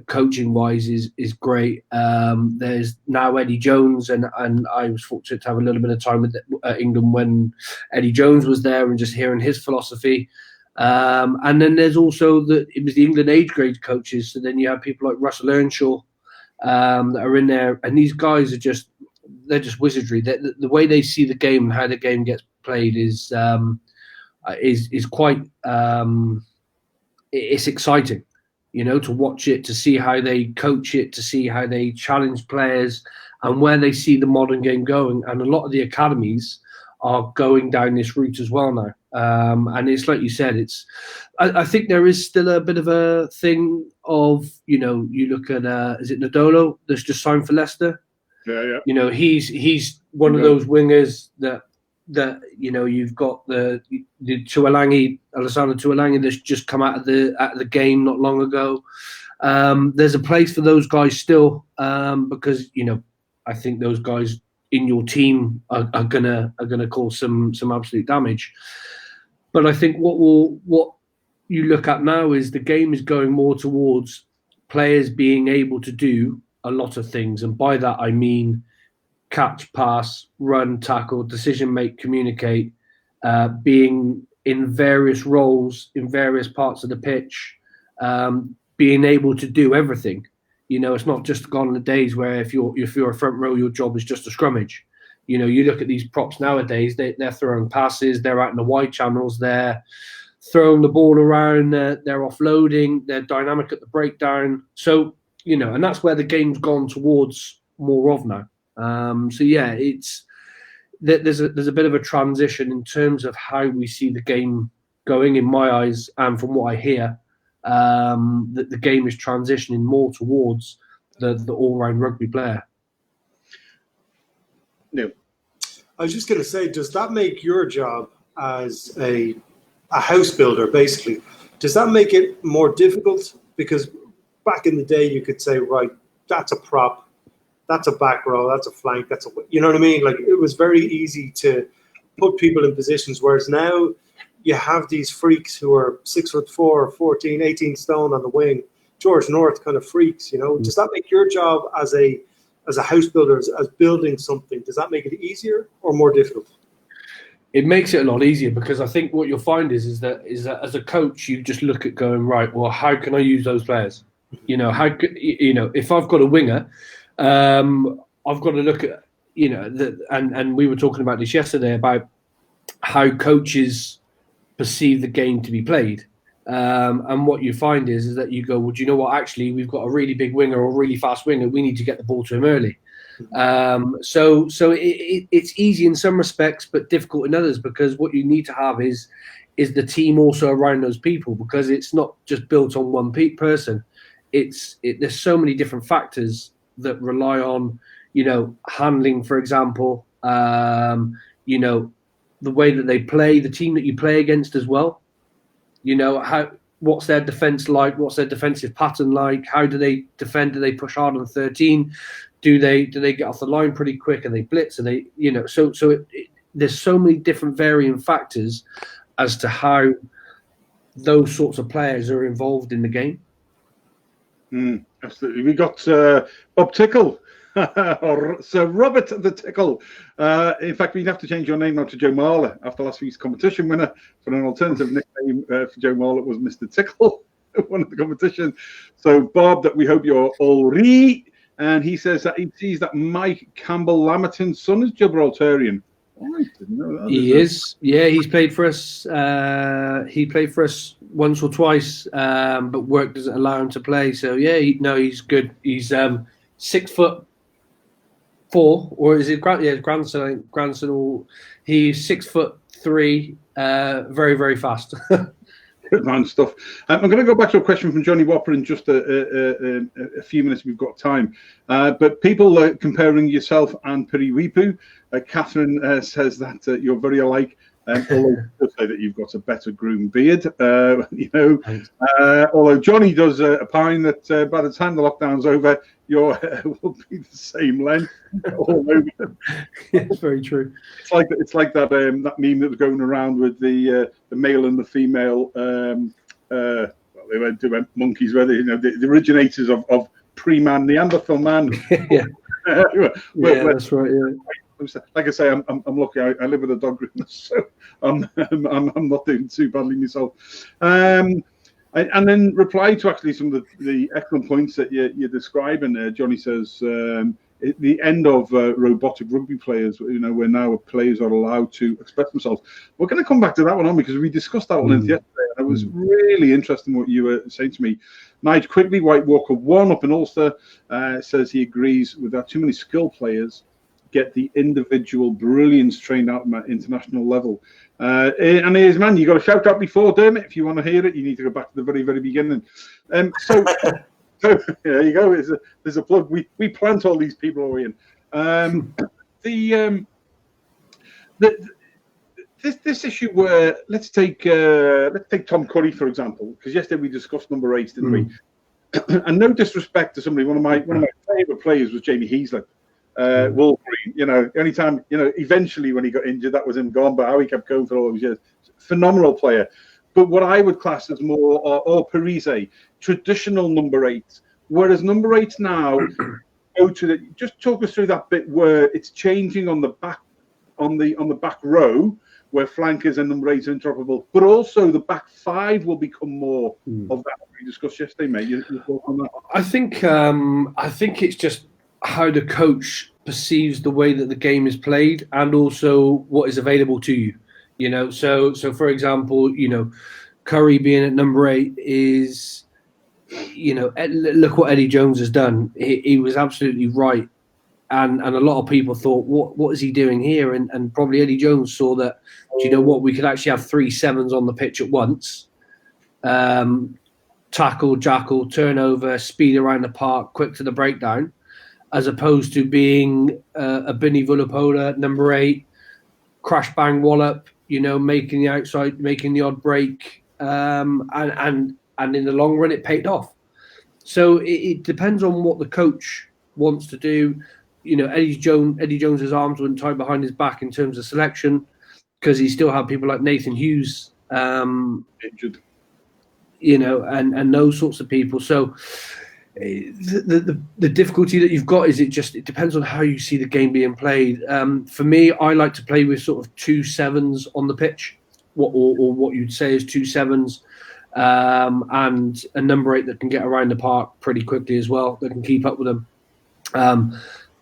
coaching wise, is great. There's now Eddie Jones, and I was fortunate to have a little bit of time with England when Eddie Jones was there, and just hearing his philosophy. And then there's also it was the England age grade coaches. So then you have people like Russell Earnshaw that are in there, and these guys are just wizardry. The way they see the game and how the game gets played is quite it's exciting, you know, to watch it, to see how they coach it, to see how they challenge players and where they see the modern game going. And a lot of the academies are going down this route as well now. And it's like you said, I think there is still a bit of a thing of, you know, you look at is it Nadolo that's just signed for Leicester? Yeah. You know, he's one of those wingers that you know, you've got the Alessandro Tuolangi that's just come out of the game not long ago. There's a place for those guys still, because, you know, I think those guys in your team are gonna cause some absolute damage. But I think what you look at now is the game is going more towards players being able to do a lot of things, and by that I mean catch, pass, run, tackle, decision make, communicate, being in various roles in various parts of the pitch, being able to do everything. You know, it's not just gone the days where if you're a front row, your job is just a scrummage. You know, you look at these props nowadays, they're throwing passes, they're out in the wide channels, they're throwing the ball around, they're offloading, they're dynamic at the breakdown. So, you know, and that's where the game's gone towards more of now. So yeah, there's a bit of a transition in terms of how we see the game going, in my eyes, and from what I hear, that the game is transitioning more towards the all-round rugby player. No. I was just going to say, does that make your job as a house builder, basically, does that make it more difficult? Because back in the day, you could say, right, that's a prop, that's a back row, that's a flank, that's a, you know what I mean? Like, it was very easy to put people in positions, whereas now you have these freaks who are 6'4", 14, 18 stone on the wing. George North kind of freaks, you know. Does that make your job as a house builder, as building something, does that make it easier or more difficult? It makes it a lot easier, because I think what you'll find is that as a coach, you just look at going, right, well, how can I use those players? You know, if I've got a winger, I've got to look at, you know, and we were talking about this yesterday about how coaches perceive the game to be played. And what you find is that you go, well, do you know what? Actually, we've got a really big winger or a really fast winger. We need to get the ball to him early. So it's easy in some respects, but difficult in others, because what you need to have is the team also around those people, because it's not just built on one person. There's so many different factors that rely on, you know, handling, for example, you know, the way that they play, the team that you play against as well. You know, what's their defense like? What's their defensive pattern like? How do they defend? Do they push hard on 13? Do they get off the line pretty quick? And they blitz? And they, you know, so there's so many different varying factors as to how those sorts of players are involved in the game. Absolutely. We got Bob Tickle or Sir Robert the Tickle. In fact, we'd have to change your name now to Joe Marler after last week's competition winner. For an alternative nickname for Joe Marler was Mr. Tickle, who won the competition. So, Bob, that we hope you're all right. And he says that he sees that Mike Campbell-Lamerton's son is Gibraltarian. Oh, I didn't know that. He is. Yeah, he's played for us. He played for us once or twice, but work doesn't allow him to play. So yeah, he's good. He's 6'4", or is it grandson? Or he's 6'3", very, very fast. Good man stuff. I'm going to go back to a question from Johnny Whopper in just a few minutes. We've got time. But people comparing yourself and Piriwipu. Catherine says that you're very alike. Although does say that you've got a better groomed beard, although Johnny does opine that by the time the lockdown's over, your hair will be the same length all over. It's very true. It's like that that meme that was going around with the male and the female. They went monkeys, were they? The originators of pre-man Neanderthal man. Yeah, that's right. Yeah. Like I say, I'm lucky. I live with a dog groomer, so I'm not doing too badly myself. And then reply to actually some of the excellent points that you're describing. Johnny says the end of robotic rugby players. Where now players are allowed to express themselves. We're going to come back to that one on because we discussed that one yesterday. And it was really interesting what you were saying to me. Nigel Quigley, White Walker 1 up in Ulster, says he agrees with that. Too many skill players get the individual brilliance trained out at international level. And here's, man, you got a shout out before, Dermot. If you want to hear it, you need to go back to the very, very beginning. So there you go. There's a plug. We plant all these people, are in. This issue where let's take Tom Curry for example, because yesterday we discussed number 8, didn't we? And no disrespect to somebody, one of my favourite players was Jamie Heaslip. Wolverine, anytime, eventually when he got injured, that was him gone, but how he kept going for all those years. Phenomenal player. But what I would class as more, or Parise, traditional number 8. Whereas number 8 now, just talk us through that bit where it's changing on the back, on the back row, where flankers and number 8 are interoperable, but also the back 5 will become more of that we discussed yesterday, mate. Your thoughts on that? I think it's just how the coach perceives the way that the game is played and also what is available to you. So for example, Curry being at number 8 is, look what Eddie Jones has done. He was absolutely right. And a lot of people thought, what is he doing here? And probably Eddie Jones saw that, do you know what, we could actually have 3 7s on the pitch at once. Tackle, jackal, turnover, speed around the park, quick to the breakdown, as opposed to being a Binny Vulapola, number 8, crash bang wallop, making the outside, making the odd break, and in the long run it paid off. So it depends on what the coach wants to do. Eddie Jones's arms weren't tied behind his back in terms of selection because he still had people like Nathan Hughes, injured, and those sorts of people. So the difficulty that you've got is it depends on how you see the game being played. For me, I like to play with sort of 2 7s on the pitch, or what you'd say is 2 7s, and a number 8 that can get around the park pretty quickly as well, that can keep up with them.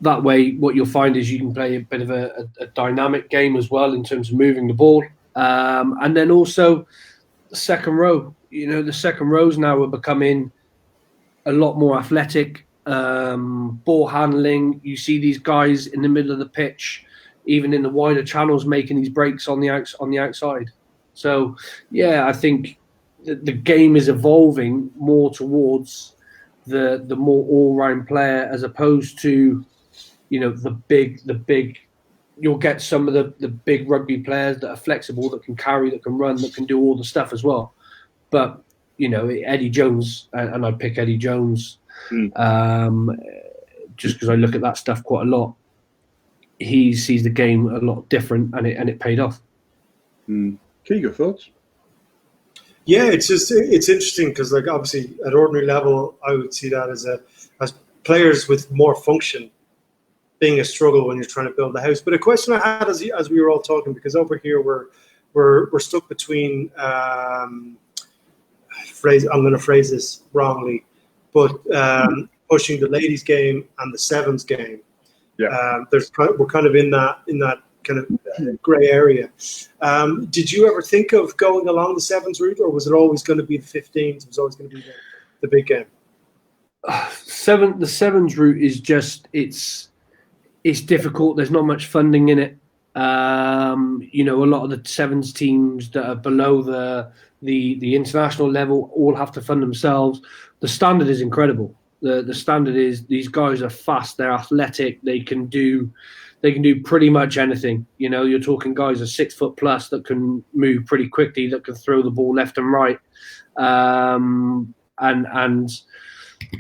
That way, what you'll find is you can play a bit of a dynamic game as well in terms of moving the ball, and then also the second row. The second rows now are becoming a lot more athletic, ball handling. You see these guys in the middle of the pitch, even in the wider channels, making these breaks on the outside. So, yeah, I think the game is evolving more towards the more all-round player as opposed to, the big. You'll get some of the big rugby players that are flexible, that can carry, that can run, that can do all the stuff as well. But Eddie Jones, and I'd pick Eddie Jones just because I look at that stuff quite a lot. He sees the game a lot different, and it paid off. Keego, thoughts? Yeah, it's interesting because obviously at ordinary level, I would see that as players with more function being a struggle when you're trying to build a house. But a question I had as we were all talking, because over here we're stuck between I'm going to phrase this wrongly, but pushing the ladies game and the sevens game. Yeah. We're kind of in that kind of grey area. Did you ever think of going along the sevens route, or was it always going to be the 15s? It was always going to be the big game. The sevens route is just it's difficult. There's not much funding in it. A lot of the sevens teams that are below the international level all have to fund themselves. The standard is incredible. The standard is these guys are fast, they're athletic, they can do pretty much anything. You're talking guys are 6 foot plus that can move pretty quickly, that can throw the ball left and right.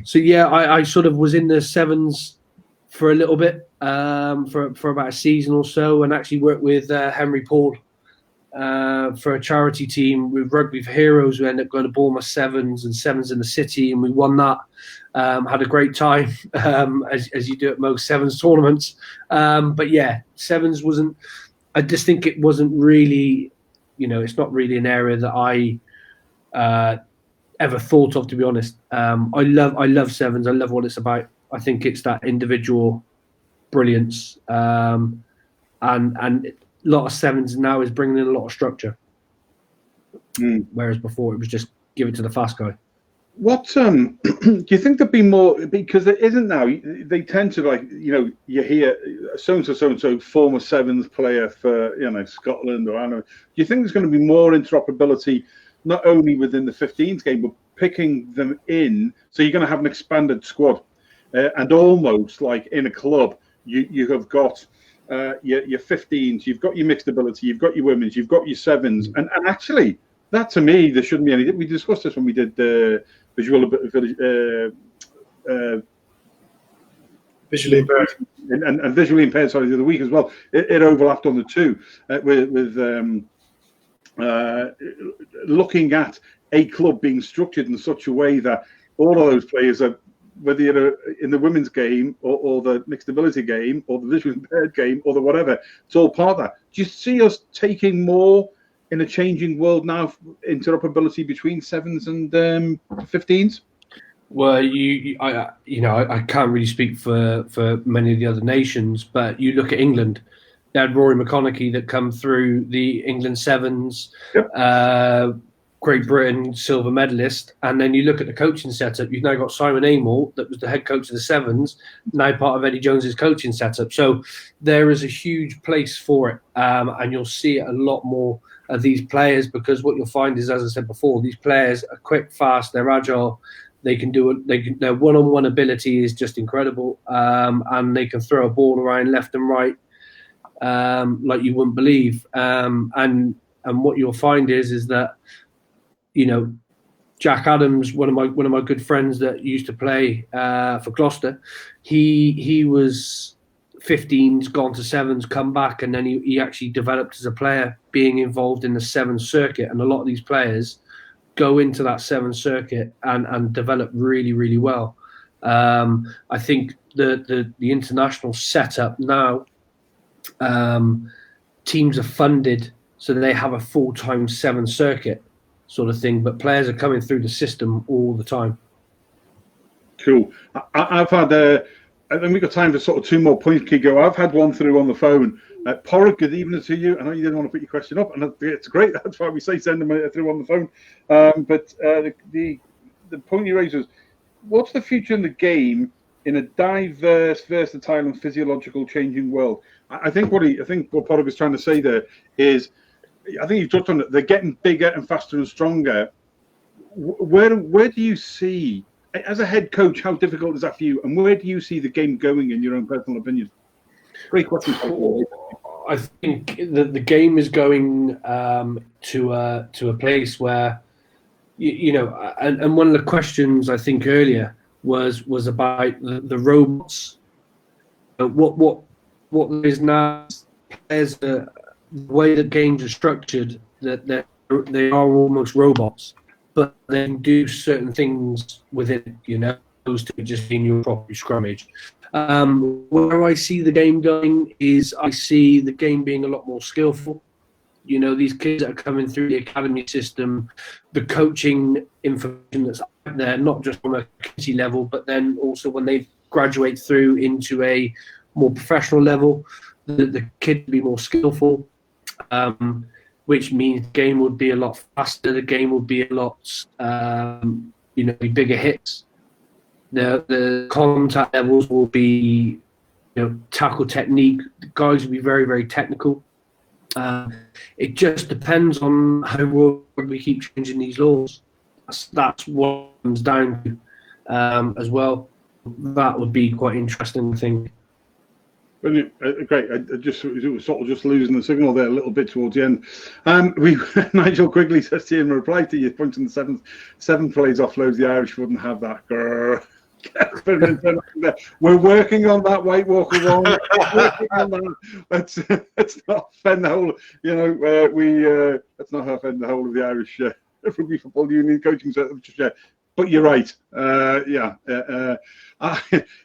So yeah, I sort of was in the sevens for a little bit, for about a season or so, and actually worked with Henry Paul for a charity team with Rugby for Heroes. We ended up going to Bournemouth sevens and sevens in the city, and we won that. Had a great time, as you do at most sevens tournaments. But yeah, sevens wasn't. I just think it wasn't really, it's not really an area that I ever thought of, to be honest. I love sevens. I love what it's about. I think it's that individual brilliance, and a lot of sevens now is bringing in a lot of structure, whereas before it was just give it to the fast guy. What do you think there'd be more, because there isn't now? They tend to you hear so and so former sevens player for Scotland or I don't know. Do you think there's going to be more interoperability, not only within the 15s game, but picking them in? So you're going to have an expanded squad, and almost like in a club, you have got your 15s, you've got your mixed ability, you've got your women's, you've got your sevens, and actually that to me there shouldn't be any. We discussed this when we did visually impaired and visually impaired the other week as well. It overlapped on the two with looking at a club being structured in such a way that all of those players are, whether you're in the women's game or the mixed ability game or the visually impaired game or the whatever, it's all part of that. Do you see us taking more in a changing world now, interoperability between sevens and 15s? Well, I can't really speak for many of the other nations, but you look at England. They had Rory McConaughey that come through the England sevens, yep. Great Britain silver medalist, and then you look at the coaching setup. You've now got Simon Amell, that was the head coach of the sevens, now part of Eddie Jones's coaching setup. So there is a huge place for it, and you'll see it a lot more of these players, because what you'll find is, as I said before, these players are quick, fast, they're agile, they can do it. Their one-on-one ability is just incredible, and they can throw a ball around left and right like you wouldn't believe. And what you'll find is that, Jack Adams, one of my good friends that used to play for Gloucester, he was 15s, gone to sevens, come back, and then he actually developed as a player, being involved in the sevens circuit. And a lot of these players go into that sevens circuit and develop really, really well. I think the international setup now, teams are funded so they have a full-time sevens circuit sort of thing, but players are coming through the system all the time. Cool. I've had and then we've got time for sort of 2 more points, Keego. I've had one through on the phone. Porrick, good evening to you. I know you didn't want to put your question up, and it's great. That's why we say send them through on the phone. But the point you raised was, what's the future in the game in a diverse, versatile, and physiological changing world? I think what Porrick was trying to say there is, I think you've touched on it. They're getting bigger and faster and stronger. Where do you see, as a head coach, how difficult is that for you? And where do you see the game going, in your own personal opinion? Great question. I think the game is going to a place where, and one of the questions I think earlier was about the robots. What is now players, the way that games are structured, that they are almost robots, but they can do certain things with it, opposed to just being your proper scrummage. Where I see the game going is I see the game being a lot more skillful. You know, these kids that are coming through the academy system, the coaching information that's out there, not just from a kidsy level, but then also when they graduate through into a more professional level, the kid will be more skillful, which means the game would be a lot faster. The game would be a lot, bigger hits. The contact levels will be, tackle technique. The guys will be very, very technical. It just depends on how we keep changing these laws. That's what it comes down to as well. That would be quite interesting, I think. Brilliant. Great. I was sort of just losing the signal there a little bit towards the end. Nigel Quigley says to you in reply to your point in the seventh plays offloads, the Irish wouldn't have that. Grrr. We're working on that, White Walker One. Let's not offend the whole. Let's not offend the whole of the Irish Rugby Football Union coaching sector. But you're right.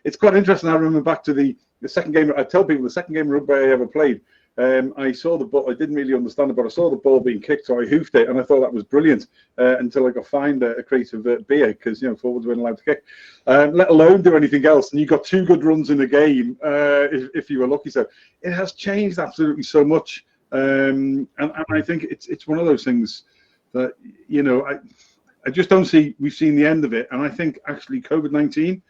It's quite interesting. I remember back to the second game. I tell people the second game of rugby I ever played. I saw the ball. I didn't really understand it, but I saw the ball being kicked, so I hoofed it, and I thought that was brilliant until I got fined a crate of beer because forwards weren't allowed to kick, let alone do anything else. And you got 2 good runs in a game if you were lucky. So it has changed absolutely so much, and I think it's one of those things that I just don't see. We've seen the end of it, and I think actually COVID-19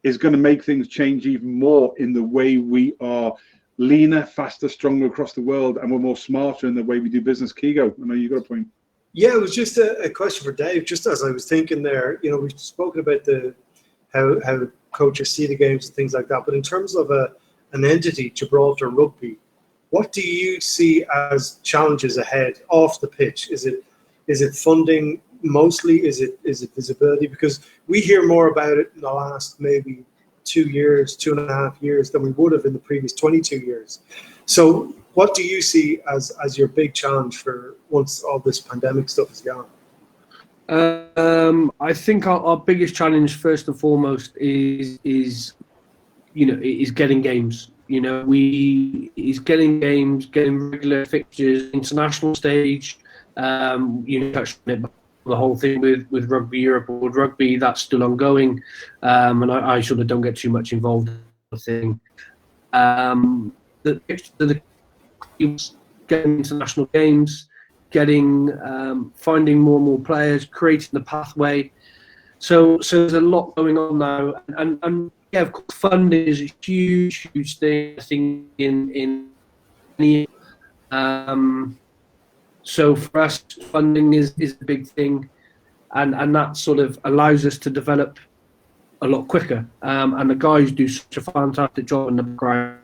is going to make things change even more in the way we are leaner, faster, stronger across the world, and we're more smarter in the way we do business. Keego, I know you got a point. Yeah, it was just a question for Dave. Just as I was thinking there, we've spoken about how coaches see the games and things like that. But in terms of an entity, Gibraltar Rugby, what do you see as challenges ahead off the pitch? Is it funding mostly? Is it visibility? Because we hear more about it in the last maybe 2.5 years than we would have in the previous 22 years. So what do you see as your big challenge for once all this pandemic stuff is gone? I think our biggest challenge first and foremost is getting games. Is getting games, getting regular fixtures, international stage. Touched on it. The whole thing with Rugby Europe or Rugby, that's still ongoing, and I sort of don't get too much involved in the thing. The getting international games, finding more and more players, creating the pathway. So there's a lot going on now, and yeah, of course, funding is a huge thing. I think in any. So for us, funding is a big thing, and that sort of allows us to develop a lot quicker. And the guys do such a fantastic job in the background,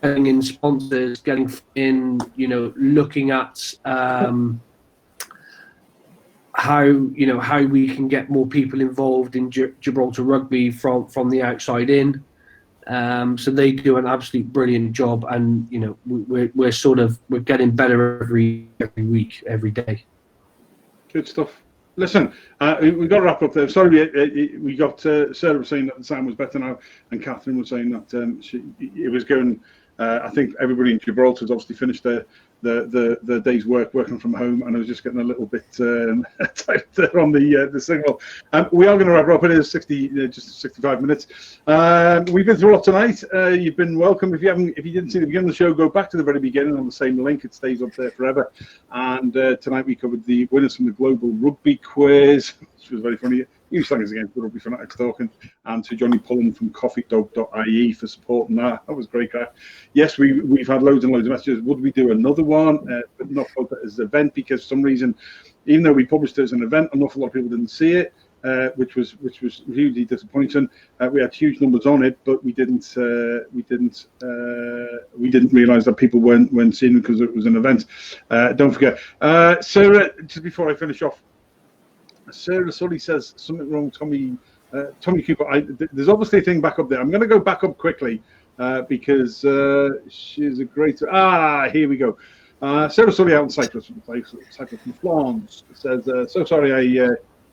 getting in sponsors, getting in, looking at how we can get more people involved in Gibraltar Rugby from the outside in. So they do an absolute brilliant job, and we're getting better every week, every day. Good stuff. Listen, we've got to wrap up there. Sorry, we got Sarah was saying that the sound was better now, and Catherine was saying that it was going. I think everybody in Gibraltar has obviously finished the day's working from home, and I was just getting a little bit tight there on the signal. We are going to wrap up. It is just 65 minutes. We've been through a lot tonight. You've been welcome. If you didn't see the beginning of the show, go back to the very beginning on the same link. It stays up there forever. And tonight we covered the winners from the Global Rugby Quiz, which was very funny. You sang us again for Rugby Fanatics Talking, and to Johnny Pullen from coffeedog.ie for supporting that. That was great, guy. Yes, we've had loads and loads of messages. Would we do another one, but not put it as an event, because for some reason, even though we published it as an event, an awful lot of people didn't see it, which was hugely disappointing. We had huge numbers on it, but we didn't realise that people weren't seeing it because it was an event. Don't forget, Sarah. Just before I finish off. Sarah Sully says something wrong. Tommy Cooper. There's obviously a thing back up there. I'm going to go back up quickly because she's a great. Here we go. Sarah Sully out in Cyprus from Florence says, "So sorry,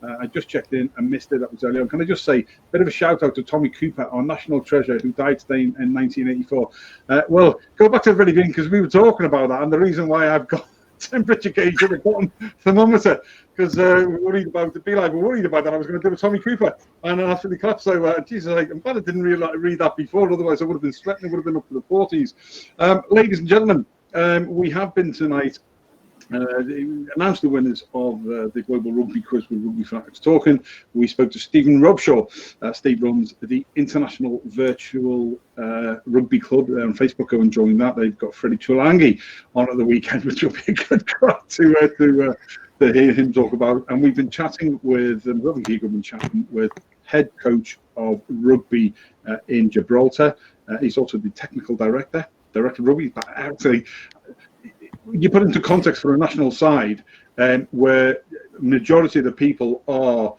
I just checked in and missed it. That was earlier on. Can I just say a bit of a shout out to Tommy Cooper, our national treasure, who died today in 1984. Well, go back to the very beginning because we were talking about that, and the reason why I've got temperature gauge at the bottom thermometer because we're worried about the we're worried about that. I was going to do a Tommy Cooper and I absolutely collapsed. So Jesus, I'm glad I didn't read that before. Otherwise, I would have been sweating. It would have been up to the 40s. Ladies and gentlemen, we have been tonight. Announced the winners of the Global Rugby Quiz with Rugby Fanatics Talking. We spoke to Stephen Robshaw. Steve runs the International Virtual Rugby Club on Facebook. Go and join that. They've got Freddie Chulangi on at the weekend, which will be a good crack to hear him talk about. And we've been chatting with, Robin Keego been chatting with head coach of rugby in Gibraltar. He's also the technical director of rugby. But actually, you put into context for a national side where majority of the people are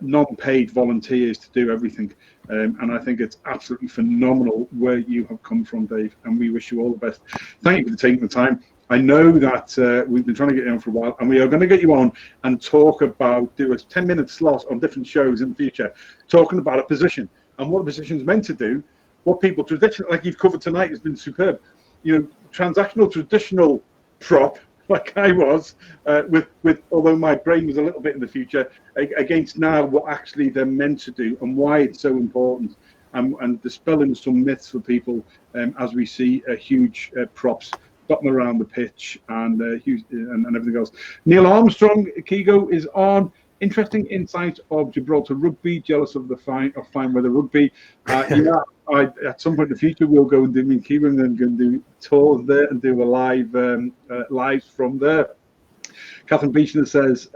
non-paid volunteers to do everything. And I think it's absolutely phenomenal where you have come from, Dave, and we wish you all the best. Thank you for taking the time. I know that we've been trying to get you on for a while, and we are going to get you on and talk about, do a 10-minute slot on different shows in the future, talking about a position and what a position is meant to do, what people traditionally, like you've covered tonight, has been superb. You know, transactional, traditional prop, like I was, with although my brain was a little bit in the future, against now what actually they're meant to do and why it's so important, and dispelling some myths for people as we see huge props dotting around the pitch and huge and everything else. Neil Armstrong, Keego, is on. Interesting insight of Gibraltar Rugby, jealous of the fine weather rugby. At some point in the future, we'll go and do me and Keego and then go and do tours there and do a live from there. Catherine Beechner says,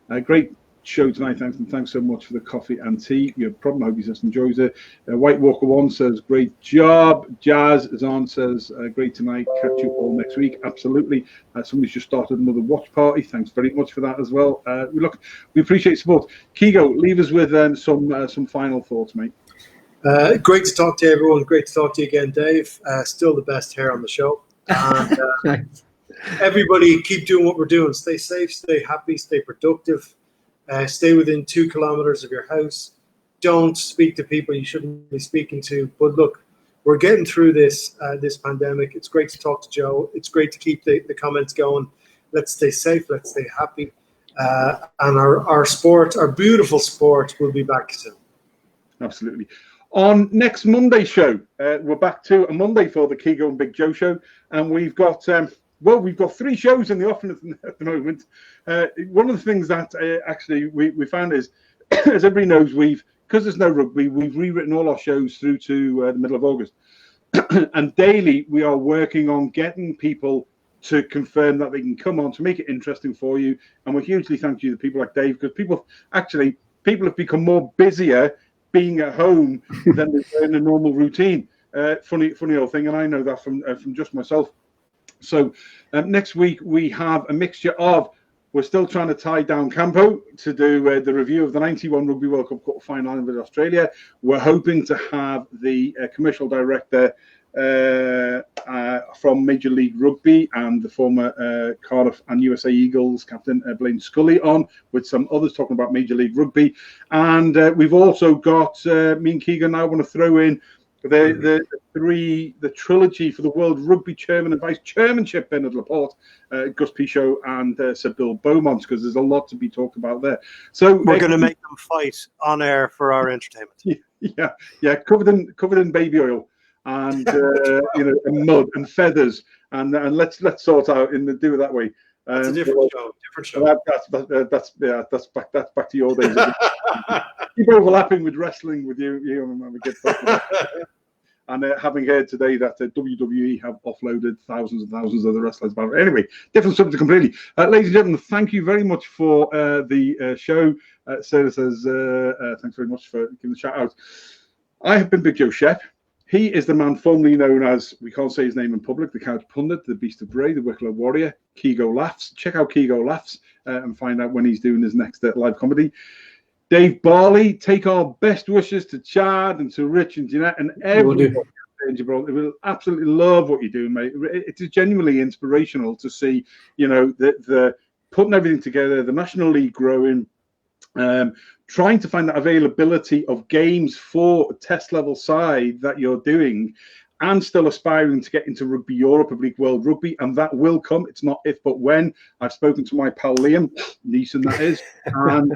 a great show tonight, thanks so much for the coffee and tea. Your problem, I hope you just enjoys it. White Walker 1 says, great job. Jazz is on, says, great tonight, catch you all next week. Absolutely. Somebody's just started another watch party. Thanks very much for that as well. We appreciate support. Keego, leave us with some final thoughts, mate. Great to talk to everyone. Great to talk to you again, Dave. Still the best hair on the show. And, everybody keep doing what we're doing. Stay safe, stay happy, stay productive. Stay within 2 kilometers of your house. Don't speak to people you shouldn't be speaking to. But look, we're getting through this pandemic. It's great to talk to Joe. It's great to keep the comments going. Let's stay safe. Let's stay happy. And our sport, our beautiful sport, will be back soon. Absolutely. On next Monday's show, we're back to a Monday for the Keego and Big Joe show, and we've got 3 shows in the offing at the moment. One of the things that actually we found is, as everybody knows, because there's no rugby, we've rewritten all our shows through to the middle of August. And daily we are working on getting people to confirm that they can come on to make it interesting for you. And we're hugely thank you to people like Dave, because people have become more busier being at home than they were in a normal routine. Funny old thing, and I know that from just myself. So next week we have a mixture of, we're still trying to tie down Campo to do the review of the 91 Rugby World Cup quarter final with Australia. We're hoping to have the commercial director from Major League Rugby and the former Cardiff and USA Eagles captain Blaine Scully on, with some others talking about Major League Rugby. And we've also got me and Keegan now want to throw in the trilogy for the World Rugby Chairman and Vice Chairmanship, Bernard Laporte, Gus Pichot, and Sir Bill Beaumont, because there's a lot to be talked about there. So we're going to make them fight on air for our entertainment. Yeah, covered in baby oil and and mud and feathers, and let's sort out and do it that way. It's a different show. That's back to your days. Keep overlapping with wrestling with you when we get back. And having heard today that WWE have offloaded thousands and thousands of the wrestlers. But anyway, different subject completely. Ladies and gentlemen, thank you very much for the show. Sarah says, thanks very much for giving the shout out. I have been Big Joe Shep. He is the man formerly known as, we can't say his name in public, the Couch Pundit, the Beast of Bray, the Wicklow Warrior, Keego Laughs. Check out Keego Laughs and find out when he's doing his next live comedy. Dave Barley, take our best wishes to Chad and to Rich and Jeanette and everybody in Gibraltar. We absolutely love what you're doing, mate. It is genuinely inspirational to see, the putting everything together, the National League growing, trying to find that availability of games for test level side that you're doing, and still aspiring to get into Rugby Europe, League World Rugby, and that will come. It's not if but when. I've spoken to my pal Liam Neeson, that is, and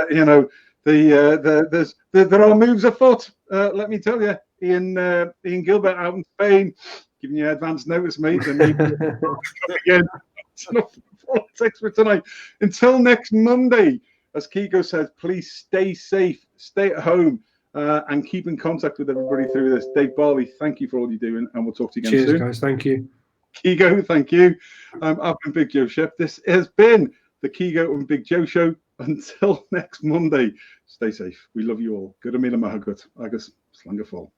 you know, there are moves afoot. Let me tell you, Ian Gilbert out in Spain, giving you advance notice, mate. And again, it's enough politics for tonight. Until next Monday, as Keego says, please stay safe, stay at home. And keep in contact with everybody through this. Dave Barley, thank you for all you're doing, and we'll talk to you again soon. Cheers, guys. Thank you. Keego, thank you. I've been Big Joe Shep. This has been the Keego and Big Joe Show. Until next Monday, stay safe. We love you all. Good Amila Mahagut. Agus Slangafol.